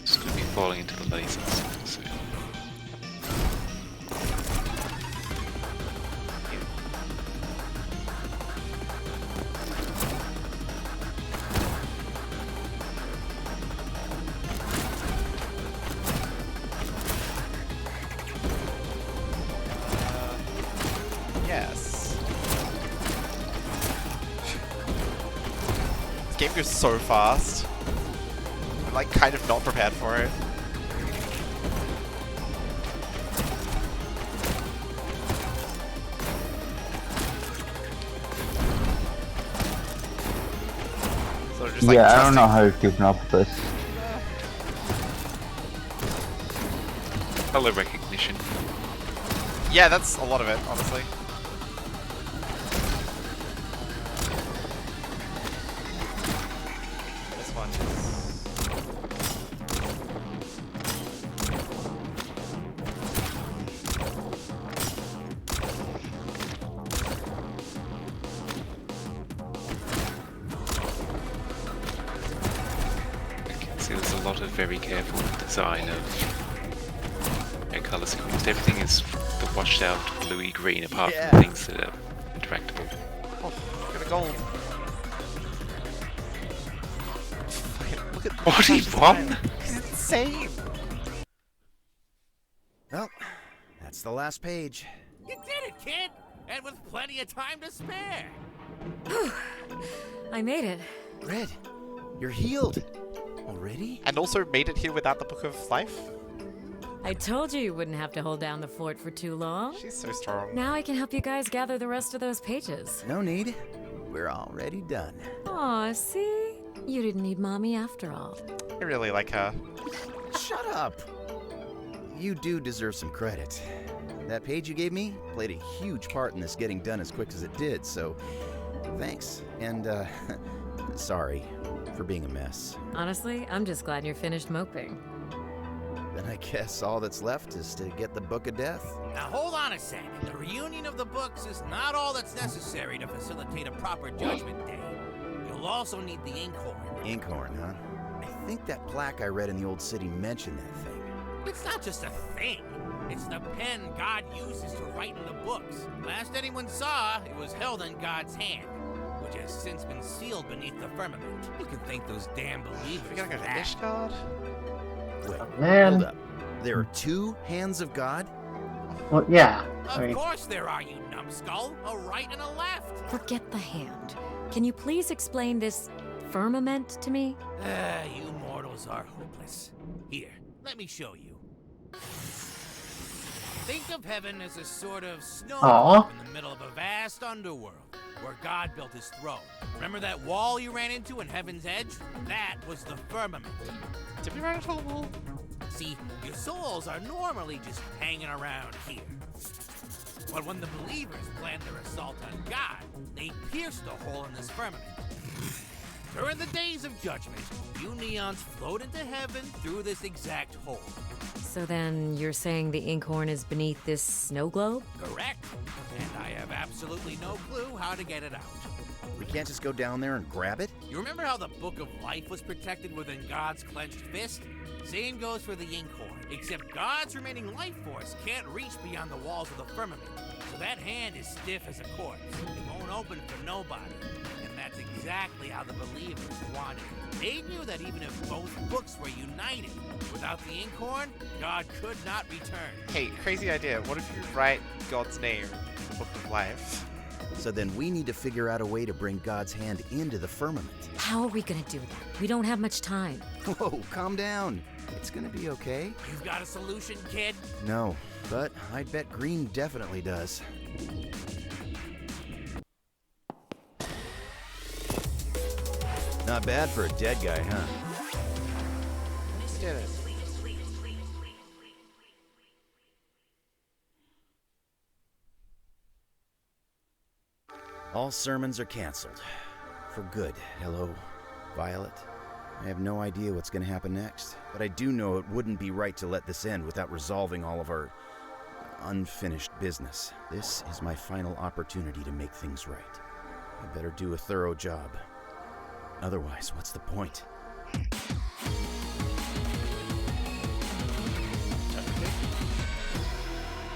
It's going to be falling into the lasers soon. Yes. This game goes so fast. I'm like kind of not prepared for it. Sort of just, like, Yeah, I trusting- don't know how you've keeping up with this. Color recognition. Yeah, that's a lot of it, honestly. This one is... See, there's a lot of very careful design of their color schemes. Everything is the washed out bluey green apart Yeah. from things that are interactable. Oh, got a gold. Fucking look at What, he won? He's insane. Well, that's the last page. You did it, kid! And with plenty of time to spare! I made it. Red, you're healed. Already? And also made it here without the Book of Life? I told you you wouldn't have to hold down the fort for too long. She's so strong. Now I can help you guys gather the rest of those pages. No need. We're already done. Aw, see? You didn't need mommy after all. I really like her. Shut up! You do deserve some credit. That page you gave me played a huge part in this getting done as quick as it did, so thanks. And, sorry for being a mess. Honestly, I'm just glad you're finished moping. Then I guess all that's left is to get the Book of Death. Now hold on a sec. The reunion of the books is not all that's necessary to facilitate a proper Judgment Day. You'll also need the Inkhorn. Inkhorn, huh? I think that plaque I read in the old city mentioned that thing. It's not just a thing. It's the pen God uses to write in the books. Last anyone saw, it was held in God's hand, which has since been sealed beneath the firmament. You can thank those damn believers We gotta go for to that. Ishgard? Wait, Man. hold up. There are two hands of God? Well, yeah. Of course there are, you numbskull. A right and a left. Forget the hand. Can you please explain this firmament to me? You mortals are hopeless. Here, let me show you. Think of heaven as a sort of snow Aw. in the middle of a vast underworld where God built his throne. Remember that wall you ran into in Heaven's Edge? That was the firmament. Did we run into a wall? See, your souls are normally just hanging around here. But when the believers planned their assault on God, they pierced a hole in this firmament. During the days of judgment, you neons float into heaven through this exact hole. So then you're saying the Inkhorn is beneath this snow globe? Correct. And I have absolutely no clue how to get it out. We can't just go down there and grab it? You remember how the Book of Life was protected within God's clenched fist? Same goes for the Inkhorn, except God's remaining life force can't reach beyond the walls of the firmament. So that hand is stiff as a corpse. It won't open for nobody. And that's exactly how the believers wanted it. They knew that even if both books were united, without the Inkhorn, God could not return. Hey, crazy idea. What if you write God's name Book of Life. So then we need to figure out a way to bring God's hand into the firmament. How are we gonna do that? We don't have much time. Whoa, calm down. It's gonna be okay. You've got a solution, kid? No, but I'd bet Green definitely does. Not bad for a dead guy, huh? Did it. All sermons are canceled. For good. Hello, Violet. I have no idea what's going to happen next, but I do know it wouldn't be right to let this end without resolving all of our unfinished business. This is my final opportunity to make things right. I better do a thorough job. Otherwise, what's the point?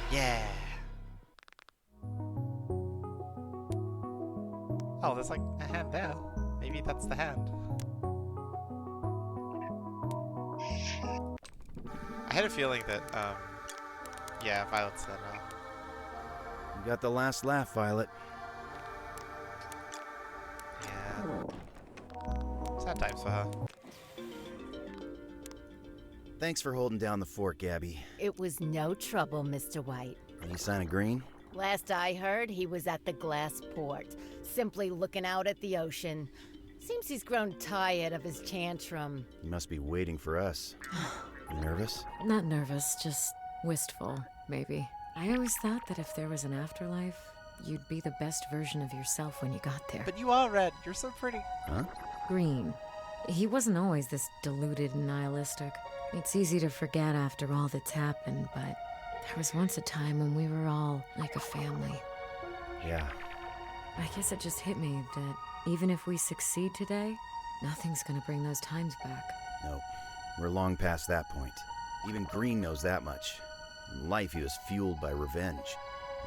Yeah. Oh, there's like a hand there. Maybe that's the hand. I had a feeling that, yeah, Violet's there now. You got the last laugh, Violet. Yeah. Sad times for her. Thanks for holding down the fort, Gabby. It was no trouble, Mr. White. Any sign of Green? Last I heard, he was at the glass port, simply looking out at the ocean. Seems he's grown tired of his tantrum. He must be waiting for us. You nervous? Not nervous, just wistful, maybe. I always thought that if there was an afterlife, you'd be the best version of yourself when you got there. But you are red. You're so pretty. Huh? Green. He wasn't always this deluded and nihilistic. It's easy to forget after all that's happened, but there was once a time when we were all like a family. Yeah. I guess it just hit me that even if we succeed today, nothing's gonna bring those times back. Nope. We're long past that point. Even Green knows that much. In life, he was fueled by revenge.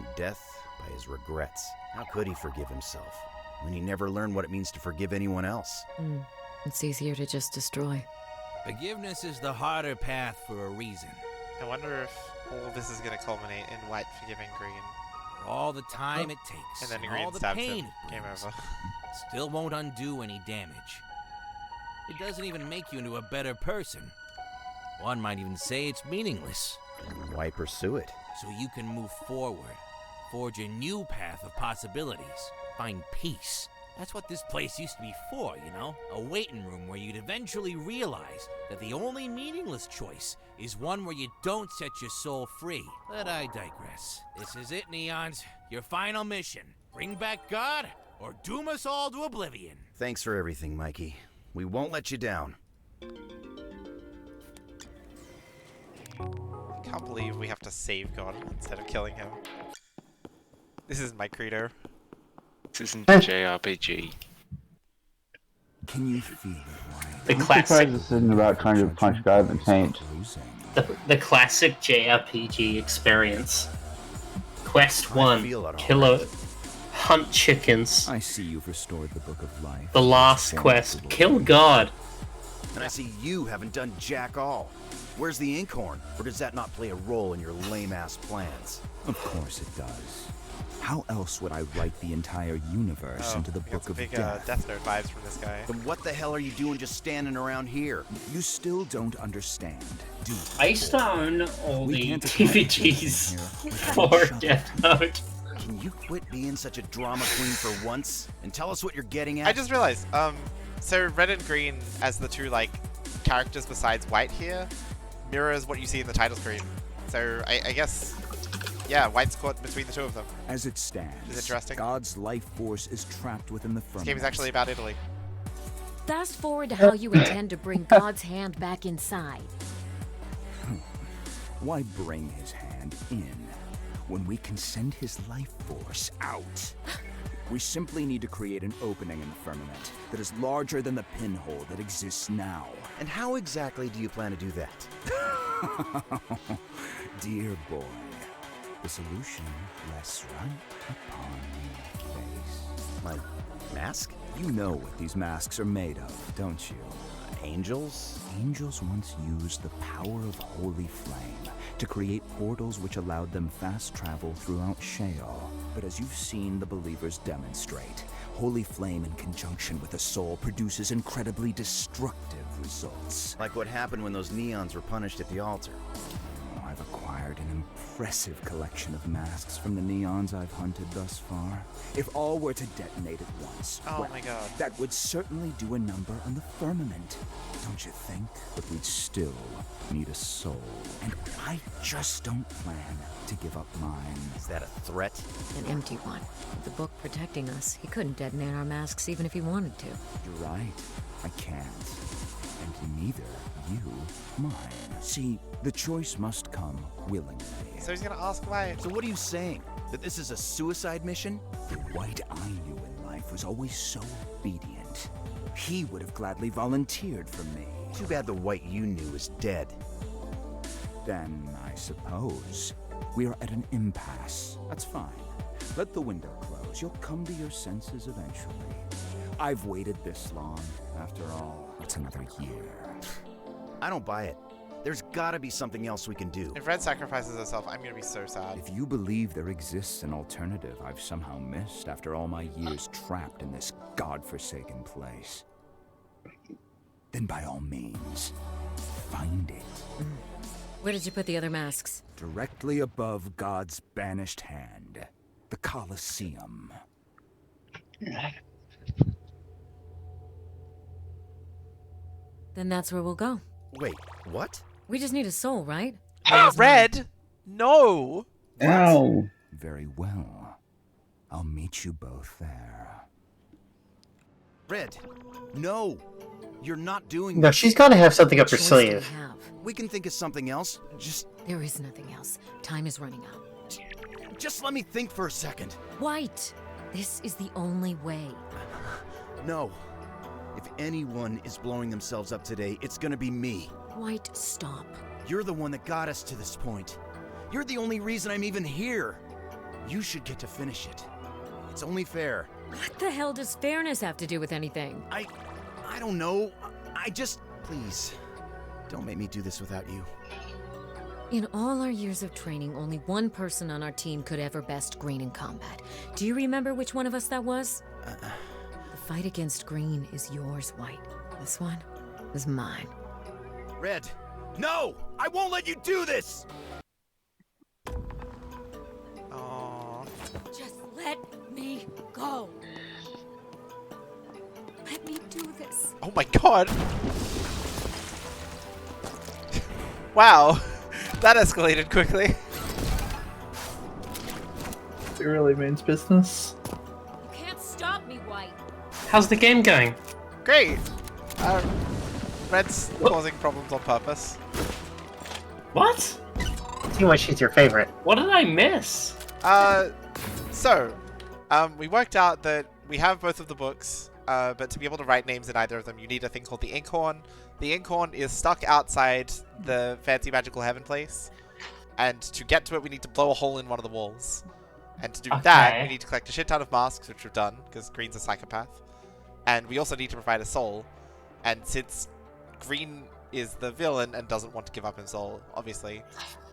In death, by his regrets. How could he forgive himself when he never learned what it means to forgive anyone else? It's easier to just destroy. Forgiveness is the harder path for a reason. I wonder if all this is going to culminate in White forgiving Green. For all the time it takes, And then and Green all the stabs pain him. it Game brings, over. still won't undo any damage. It doesn't even make you into a better person. One might even say it's meaningless. And why pursue it? So you can move forward, forge a new path of possibilities, find peace. That's what this place used to be for, you know? A waiting room where you'd eventually realize that the only meaningless choice is one where you don't set your soul free. But I digress. This is it, Neons. Your final mission. Bring back God or doom us all to oblivion. Thanks for everything, Mikey. We won't let you down. I can't believe we have to save God instead of killing him. This is my credo. This isn't JRPG. Can you feel it, White? The I'm classic, surprised this isn't about trying to punch God in the taint. the classic JRPG experience. Quest 1, feel it kill hunt chickens. I see you've restored the Book of Life. The last quest, kill God. And I see you haven't done jack all. Where's the inkhorn? Or does that not play a role in your lame-ass plans? Of course it does. How else would I write the entire universe into the we got Book some of big Death? Death Note vibes from this guy. Then what the hell are you doing just standing around here? You still don't understand, do you? I used to own all We the can't attack DVDs here. for Death Note. Can you quit being such a drama queen for once and tell us what you're getting at? I just realized, so Red and Green as the two, like, characters besides White here mirrors what you see in the title screen. So I guess, yeah, White's caught between the two of them. As it stands, Is interesting. God's life force is trapped within the This firmament. game is actually about Italy. Fast forward to how you intend to bring God's hand back inside. Why bring his hand in when we can send his life force out? We simply need to create an opening in the firmament that is larger than the pinhole that exists now. And how exactly do you plan to do that? Dear boy, the solution rests right upon your face. My mask? You know what these masks are made of, don't you? Angels? Angels once used the power of Holy Flame to create portals which allowed them fast travel throughout Sheol. But as you've seen the believers demonstrate, Holy Flame in conjunction with the soul produces incredibly destructive results. Like what happened when those neons were punished at the altar. I've acquired an impressive collection of masks from the neons I've hunted thus far. If all were to detonate at once, Oh well, my god. that would certainly do a number on the firmament. Don't you think? But we'd still need a soul. And I just don't plan to give up mine. Is that a threat? An empty one. With the book protecting us, he couldn't detonate our masks even if he wanted to. You're right. I can't. And neither you mine. See, the choice must come willingly. So he's gonna ask why. So what are you saying? That this is a suicide mission? The White I knew in life was always so obedient. He would have gladly volunteered for me. Too bad the White you knew is dead. Then I suppose we're at an impasse. That's fine. Let the window close. You'll come to your senses eventually. I've waited this long. After all, it's another year. I don't buy it. There's gotta be something else we can do. If Red sacrifices herself, I'm gonna be so sad. If you believe there exists an alternative I've somehow missed after all my years trapped in this godforsaken place, then by all means, find it. Where did you put the other masks? Directly above God's banished hand, the Colosseum. Then that's where we'll go. Wait, what? We just need a soul, right? Red? No! Ow! Very well. I'll meet you both there. Red, no! You're not doing No, this. she's got to have something up her Choice do we sleeve. have? We can think of something else. There is nothing else. Time is running out. Just let me think for a second. White! This is the only way. No. If anyone is blowing themselves up today, it's gonna be me. White, stop. You're the one that got us to this point. You're the only reason I'm even here. You should get to finish it. It's only fair. What the hell does fairness have to do with anything? I don't know. I just... Please, don't make me do this without you. In all our years of training, only one person on our team could ever best Green in combat. Do you remember which one of us that was? The fight against Green is yours, White. This one is mine. Red, no! I won't let you do this! Aww. Just let me go. Let me do this. Oh my god! Wow, that escalated quickly. It really means business. You can't stop me, White. How's the game going? Great! Red's causing problems on purpose. What? Too much she's your favorite. What did I miss? We worked out that we have both of the books, but to be able to write names in either of them, you need a thing called the Inkhorn. The Inkhorn is stuck outside the fancy magical heaven place, and to get to it, we need to blow a hole in one of the walls. And to do that, we need to collect a shit ton of masks, which we've done, because Green's a psychopath. And we also need to provide a soul. And since Green is the villain and doesn't want to give up his soul, obviously,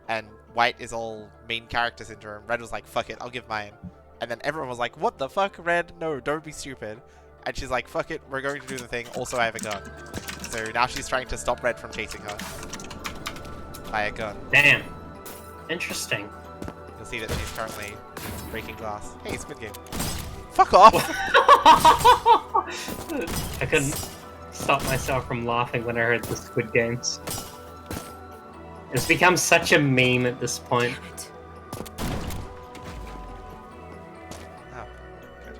and White is all main character syndrome, Red was like, fuck it, I'll give mine. And then everyone was like, what the fuck, Red? No, don't be stupid. And she's like, fuck it, we're going to do the thing. Also, I have a gun. So now she's trying to stop Red from chasing her. By a gun. Damn. Interesting. You'll see that she's currently breaking glass. Hey, Squid Game. Fuck off! I couldn't stop myself from laughing when I heard the Squid Games. It's become such a meme at this point. Oh, good.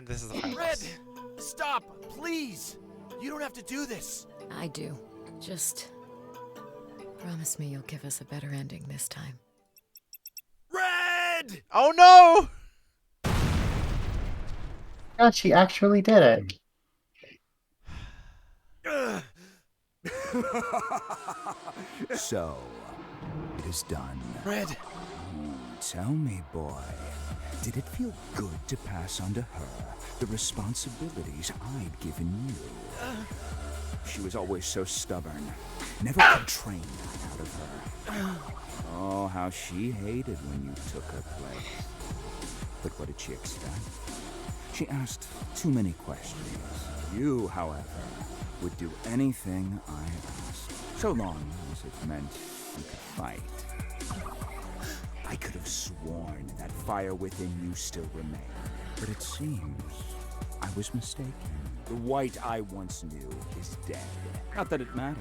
And this is the final Red! boss. Stop! Please! You don't have to do this! I do. Just promise me you'll give us a better ending this time. Red! Oh no! God, she actually did it. So, it is done. Red! Tell me, boy, did it feel good to pass on to her the responsibilities I'd given you? She was always so stubborn. Never could train that out of her. Oh, how she hated when you took her place. But what did she expect? She asked too many questions. You, however, would do anything I asked, so long as it meant you could fight. I could have sworn that fire within you still remained, but it seems I was mistaken. The White I once knew is dead. Not that it matters.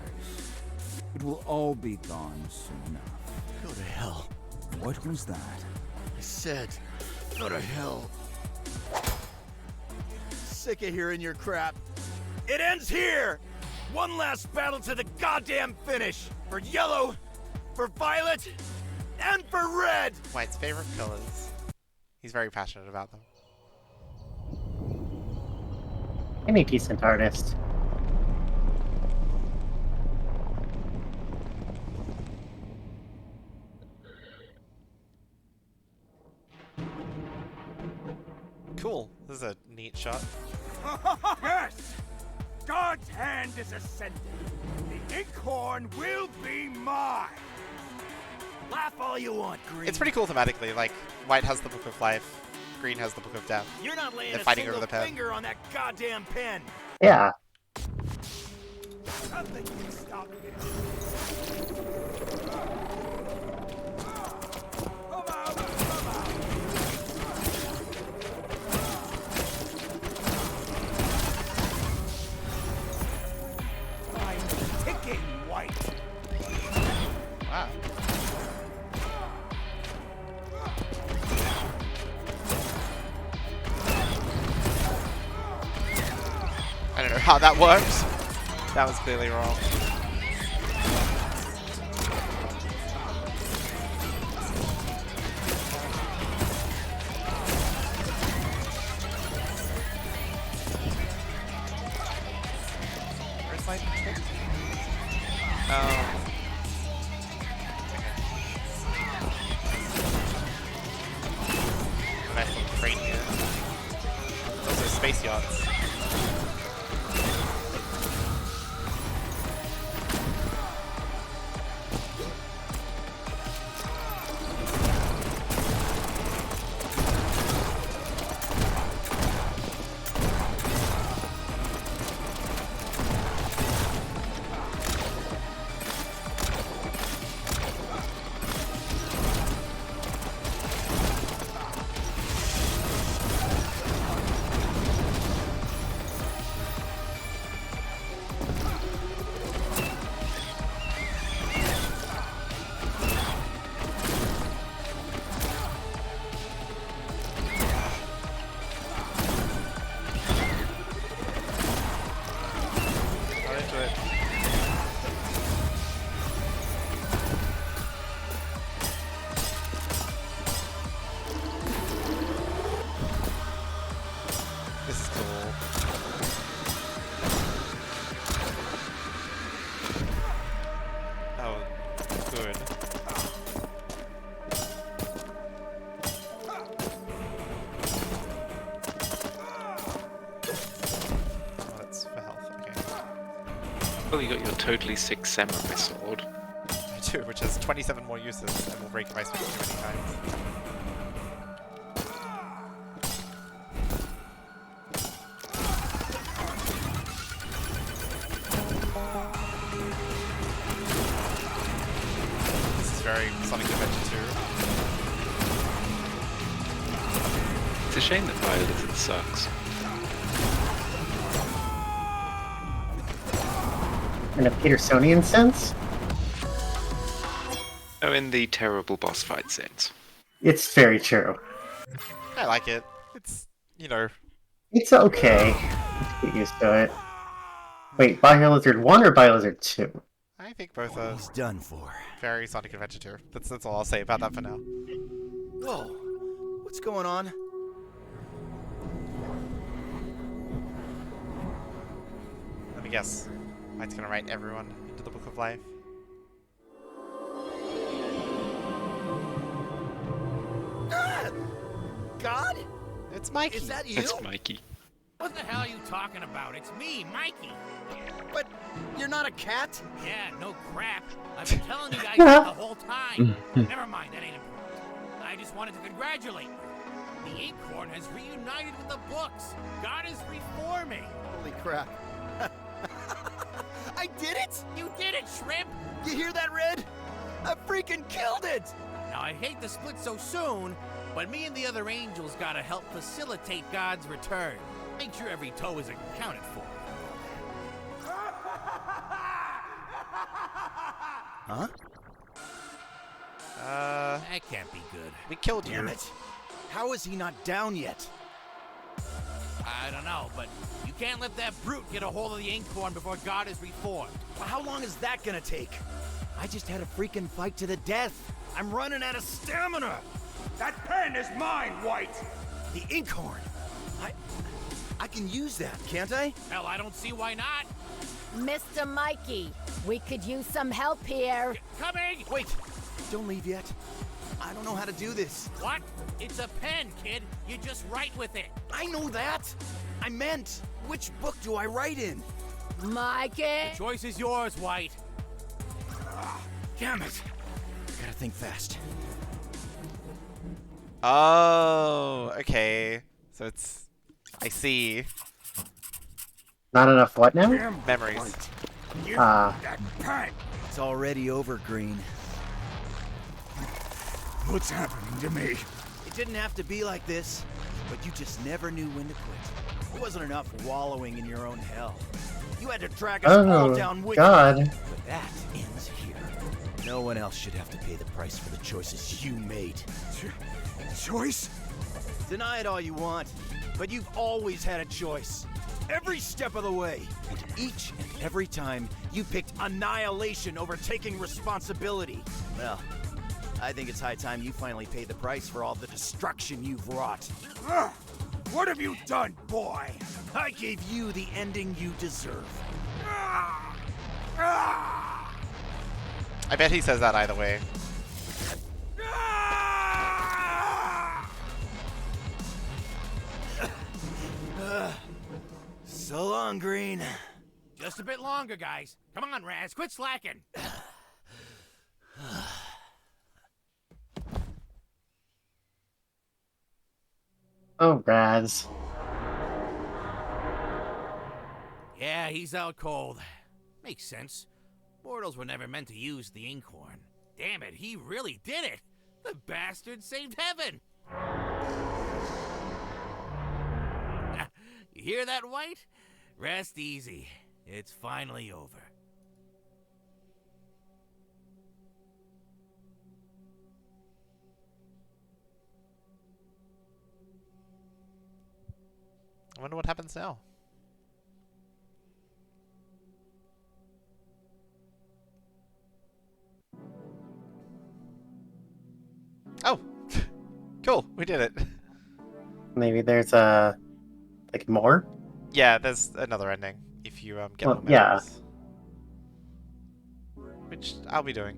It will all be gone soon enough. Go to hell. What was that? I said, go to hell. Sick of hearing your crap. It ends here! One last battle to the goddamn finish! For Yellow, for Violet, and for Red! White's favorite colors. He's very passionate about them. I'm a decent artist. Cool. This is a neat shot. Yes! God's hand is ascending. The Inkhorn will be mine. Laugh all you want, Green. It's pretty cool thematically. Like, White has the Book of Life, Green has the Book of Death. You're not laying They're a fighting single over the pen. finger on that goddamn pen. Yeah. Nothing can stop me. I'm ticking, White. Wow. I don't know how that works. That was clearly wrong. Where's my trick? Nice little train here. Also space yachts. This is cool. Oh, good. Oh, that's for health, okay. Well, you got your totally sick samurai sword. I do, which has 27 more uses and will break if I switch too many times. This is very Sonic Adventure 2. It's a shame that Violet sucks. In a Petersonian sense? Oh, in the terrible boss fight sense. It's very true. I like it. It's, you know, It's okay. Let's get used to it. Wait, Biolizard 1 or Biolizard 2? I think both are He's done for. very Sonic Adventure 2. That's all I'll say about that for now. Whoa, what's going on? Let me guess. Mike's gonna write everyone into the Book of Life. God? It's Mikey. Is that you? It's Mikey. What the hell are you talking about? It's me, Mikey. But you're not a cat? Yeah, no crap. I've been telling you guys that the whole time. Never mind, that ain't important. I just wanted to congratulate you. The Inkhorn has reunited with the books. God is reforming. Holy crap. I did it! You did it, Shrimp! You hear that, Red? I freaking killed it! Now, I hate to split so soon, but me and the other angels gotta help facilitate God's return. Make sure every toe is accounted for. Huh? That can't be good. We killed you. Damn it. How is he not down yet? I don't know, but you can't let that brute get a hold of the Inkhorn before God is reformed. Well, how long is that gonna take? I just had a freaking fight to the death. I'm running out of stamina. That pen is mine, White! The Inkhorn. I can use that, can't I? Hell, I don't see why not. Mr. Mikey, we could use some help here. Coming! Wait, don't leave yet. I don't know how to do this. What? It's a pen, kid. You just write with it. I know that. I meant, which book do I write in? Mikey! The choice is yours, White. Damn it. I gotta think fast. Oh, okay. So it's... I see. Not enough what now? Memories. It's already over, Green. What's happening to me? It didn't have to be like this, but you just never knew when to quit. It wasn't enough wallowing in your own hell. You had to drag us all down with God. you. But that ends here. No one else should have to pay the price for the choices you made. Choice? Deny it all you want, but you've always had a choice. Every step of the way. And each and every time, you picked annihilation over taking responsibility. Well, I think it's high time you finally pay the price for all the destruction you've wrought. What have you done, boy? I gave you the ending you deserve. I bet he says that either way. So long, Green. Just a bit longer, guys. Come on, Raz, quit slacking. Oh, Raz. Yeah, he's out cold. Makes sense. Mortals were never meant to use the Inkhorn. Damn it, he really did it! The bastard saved heaven! You hear that, White? Rest easy. It's finally over. I wonder what happens now. Oh! Cool, we did it. Maybe there's like more? Yeah, there's another ending if you get Well, more yeah. memories. Which I'll be doing.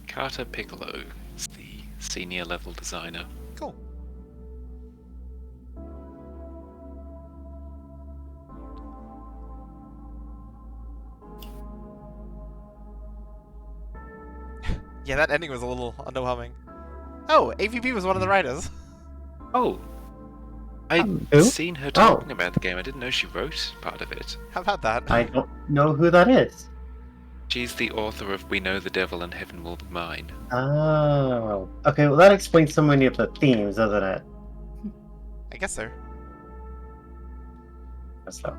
Carter Piccolo is the senior level designer. Cool. Yeah, that ending was a little underwhelming. Oh, AVP was one of the writers. Oh, I'd who? seen her talking about the game. I didn't know she wrote part of it. How about that? I don't know who that is. She's the author of We Know the Devil and Heaven Will Be Mine. Oh. Okay, well that explains so many of the themes, doesn't it? I guess so. So.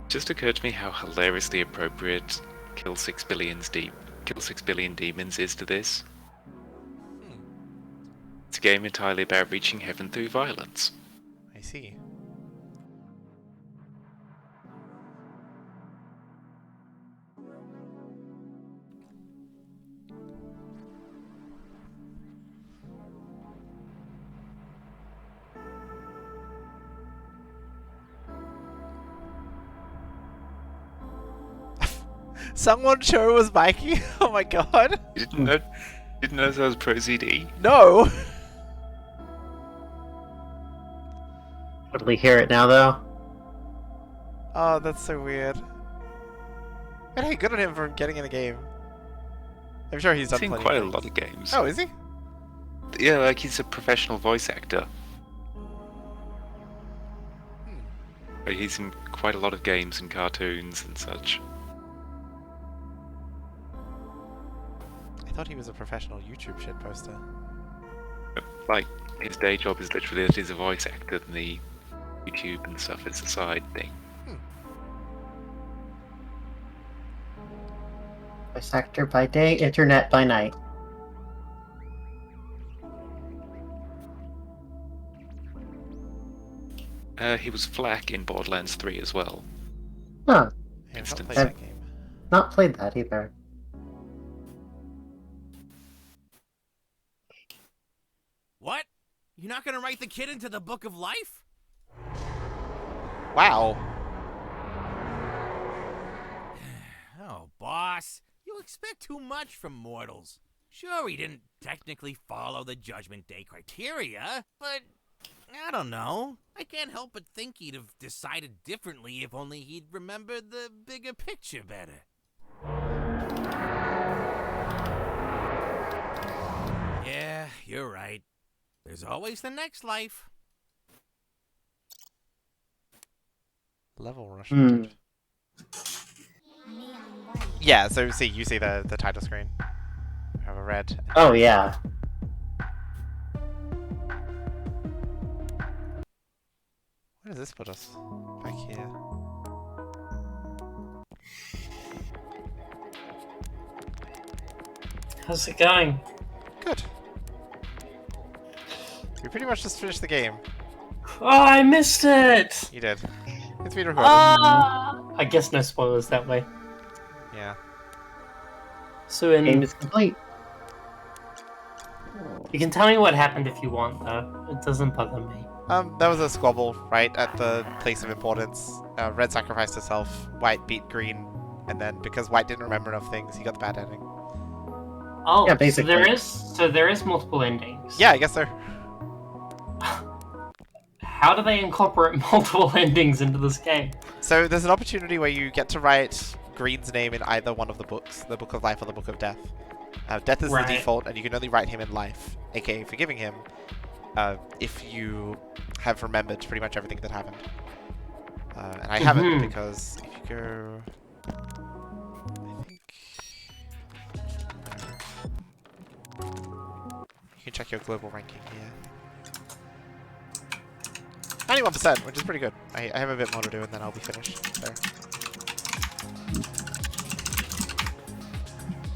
Just occurred to me how hilariously appropriate Kill 6 Billion Demons is to this. It's a game entirely about reaching heaven through violence. I see. Someone sure it was Mikey? Oh my god. You didn't know that was Pro ZD? No! Totally hear it now, though. Oh, that's so weird. But hey, good on him for getting in a game. I'm sure he's done He's in plenty quite a things. lot of games. Oh, is he? Yeah, like he's a professional voice actor. Like, he's in quite a lot of games and cartoons and such. I thought he was a professional YouTube shitposter. Like, his day job is literally that he's a voice actor, and the YouTube and stuff is a side thing. Voice actor by day, internet by night. He was Flack in Borderlands 3 as well. Huh. Yeah, I've not Instance. played that game. Not played that either. What? You're not gonna write the kid into the Book of Life? Wow. Oh, boss. You expect too much from mortals. Sure, he didn't technically follow the Judgment Day criteria, but I don't know. I can't help but think he'd have decided differently if only he'd remembered the bigger picture better. Yeah, you're right. There's always the next life. Level rush. Hmm. Yeah, so see, you see the title screen. We have a red. Oh, yeah. Where does this put us? Back here. How's it going? Good. We pretty much just finished the game. Oh, I missed it! You did. It's been recorded. I guess no spoilers that way. Yeah. So in... Game is complete. You can tell me what happened if you want, though. It doesn't bother me. There was a squabble, right, at the place of importance. Red sacrificed herself, White beat Green, and then because White didn't remember enough things, he got the bad ending. Oh, Yeah, basically. so there is multiple endings. Yeah, I guess so. How do they incorporate multiple endings into this game? So there's an opportunity where you get to write Green's name in either one of the books, the Book of Life or the Book of Death. Death is Right. the default, and you can only write him in life, aka forgiving him, if you have remembered pretty much everything that happened. And I haven't, because if you go... I think... You can check your global ranking here. 91%, which is pretty good. I have a bit more to do and then I'll be finished. So.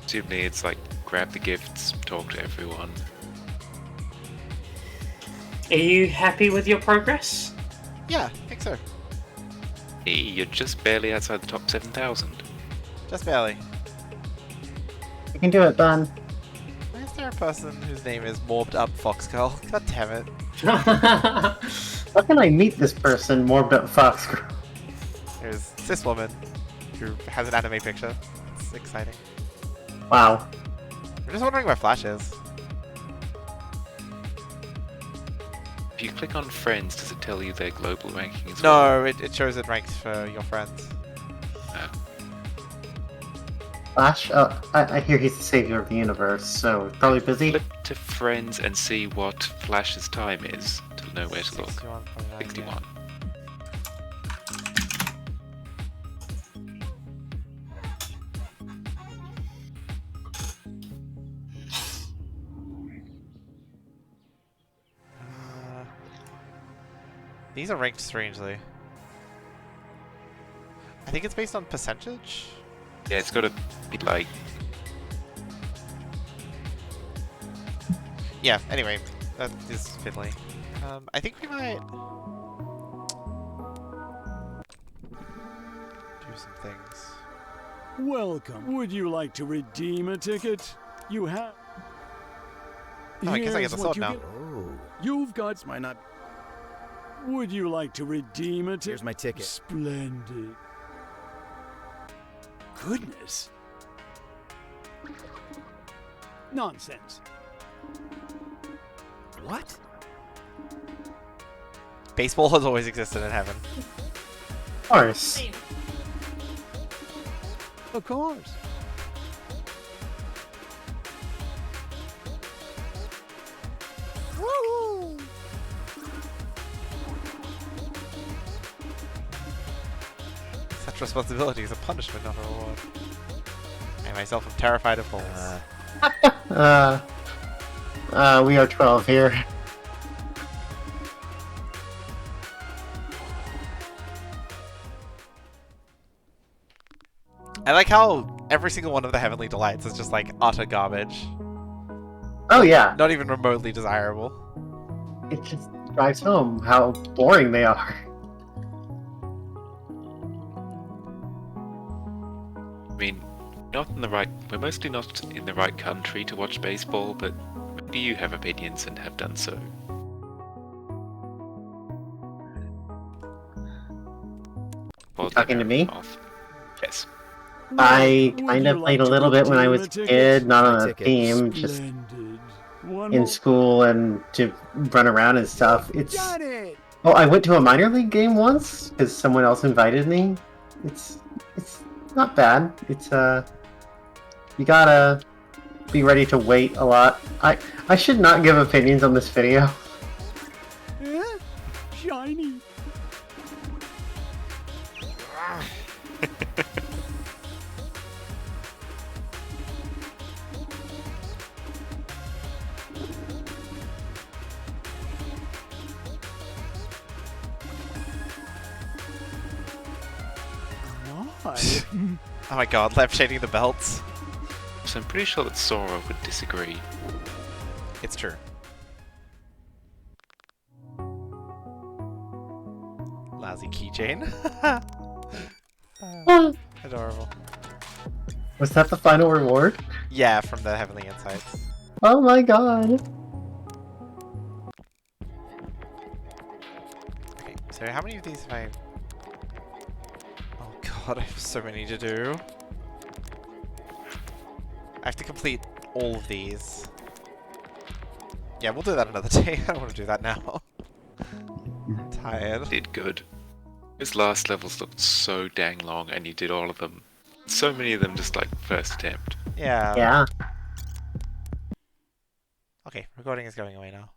Presumably it's like, grab the gifts, talk to everyone. Are you happy with your progress? Yeah, I think so. Hey, you're just barely outside the top 7,000. Just barely. You can do it, Ben. Why is there a person whose name is Morbed Up Foxgirl? God damn it. How can I meet this person, Morbed Up Fox? There's this woman who has an anime picture. It's exciting. Wow. I'm just wondering where Flash is. If you click on friends, does it tell you their global ranking as well? No, it shows it ranked for your friends. Flash? Oh, I hear he's the savior of the universe, so probably busy. Flip to friends and see what Flash's time is to know where to look. 61.9, 61. These are ranked strangely. I think it's based on percentage? Yeah, it's gotta be like... Yeah, anyway. that is fiddly. I think we might do some things. Welcome. Would you like to redeem a ticket? You have. Oh, I guess I get Here's the what sword you now. get. Oh, You've got. this might not. Would you like to redeem a ticket? Here's my ticket. Splendid. Goodness. Nonsense. What? Baseball has always existed in heaven. Of course. Of course. Woo! Such responsibility is a punishment, not a reward. I myself am terrified of balls. We are 12 here. I like how every single one of the Heavenly Delights is just like utter garbage. Oh yeah. Not even remotely desirable. It just drives home how boring they are. I mean, not in the right. We're mostly not in the right country to watch baseball, but maybe you have opinions and have done so. Talking to me? Yes. I kind of played a little bit when I was a kid, not on a team, just in school and to run around and stuff. It's. Oh, I went to a minor league game once because someone else invited me. It's not bad. It's you gotta be ready to wait a lot. I should not give opinions on this video. Shiny. Oh my god, left shading the belts. So I'm pretty sure that Sora would disagree. It's true. Lousy keychain. Adorable. Was that the final reward? Yeah, from the Heavenly Insights. Oh my god. Okay, so how many of these have I... Oh god, I have so many to do. I have to complete all of these. Yeah, we'll do that another day. I don't want to do that now. I'm tired. Did good. His last levels looked so dang long, and you did all of them. So many of them just like first attempt. Yeah. Yeah. Okay, recording is going away now.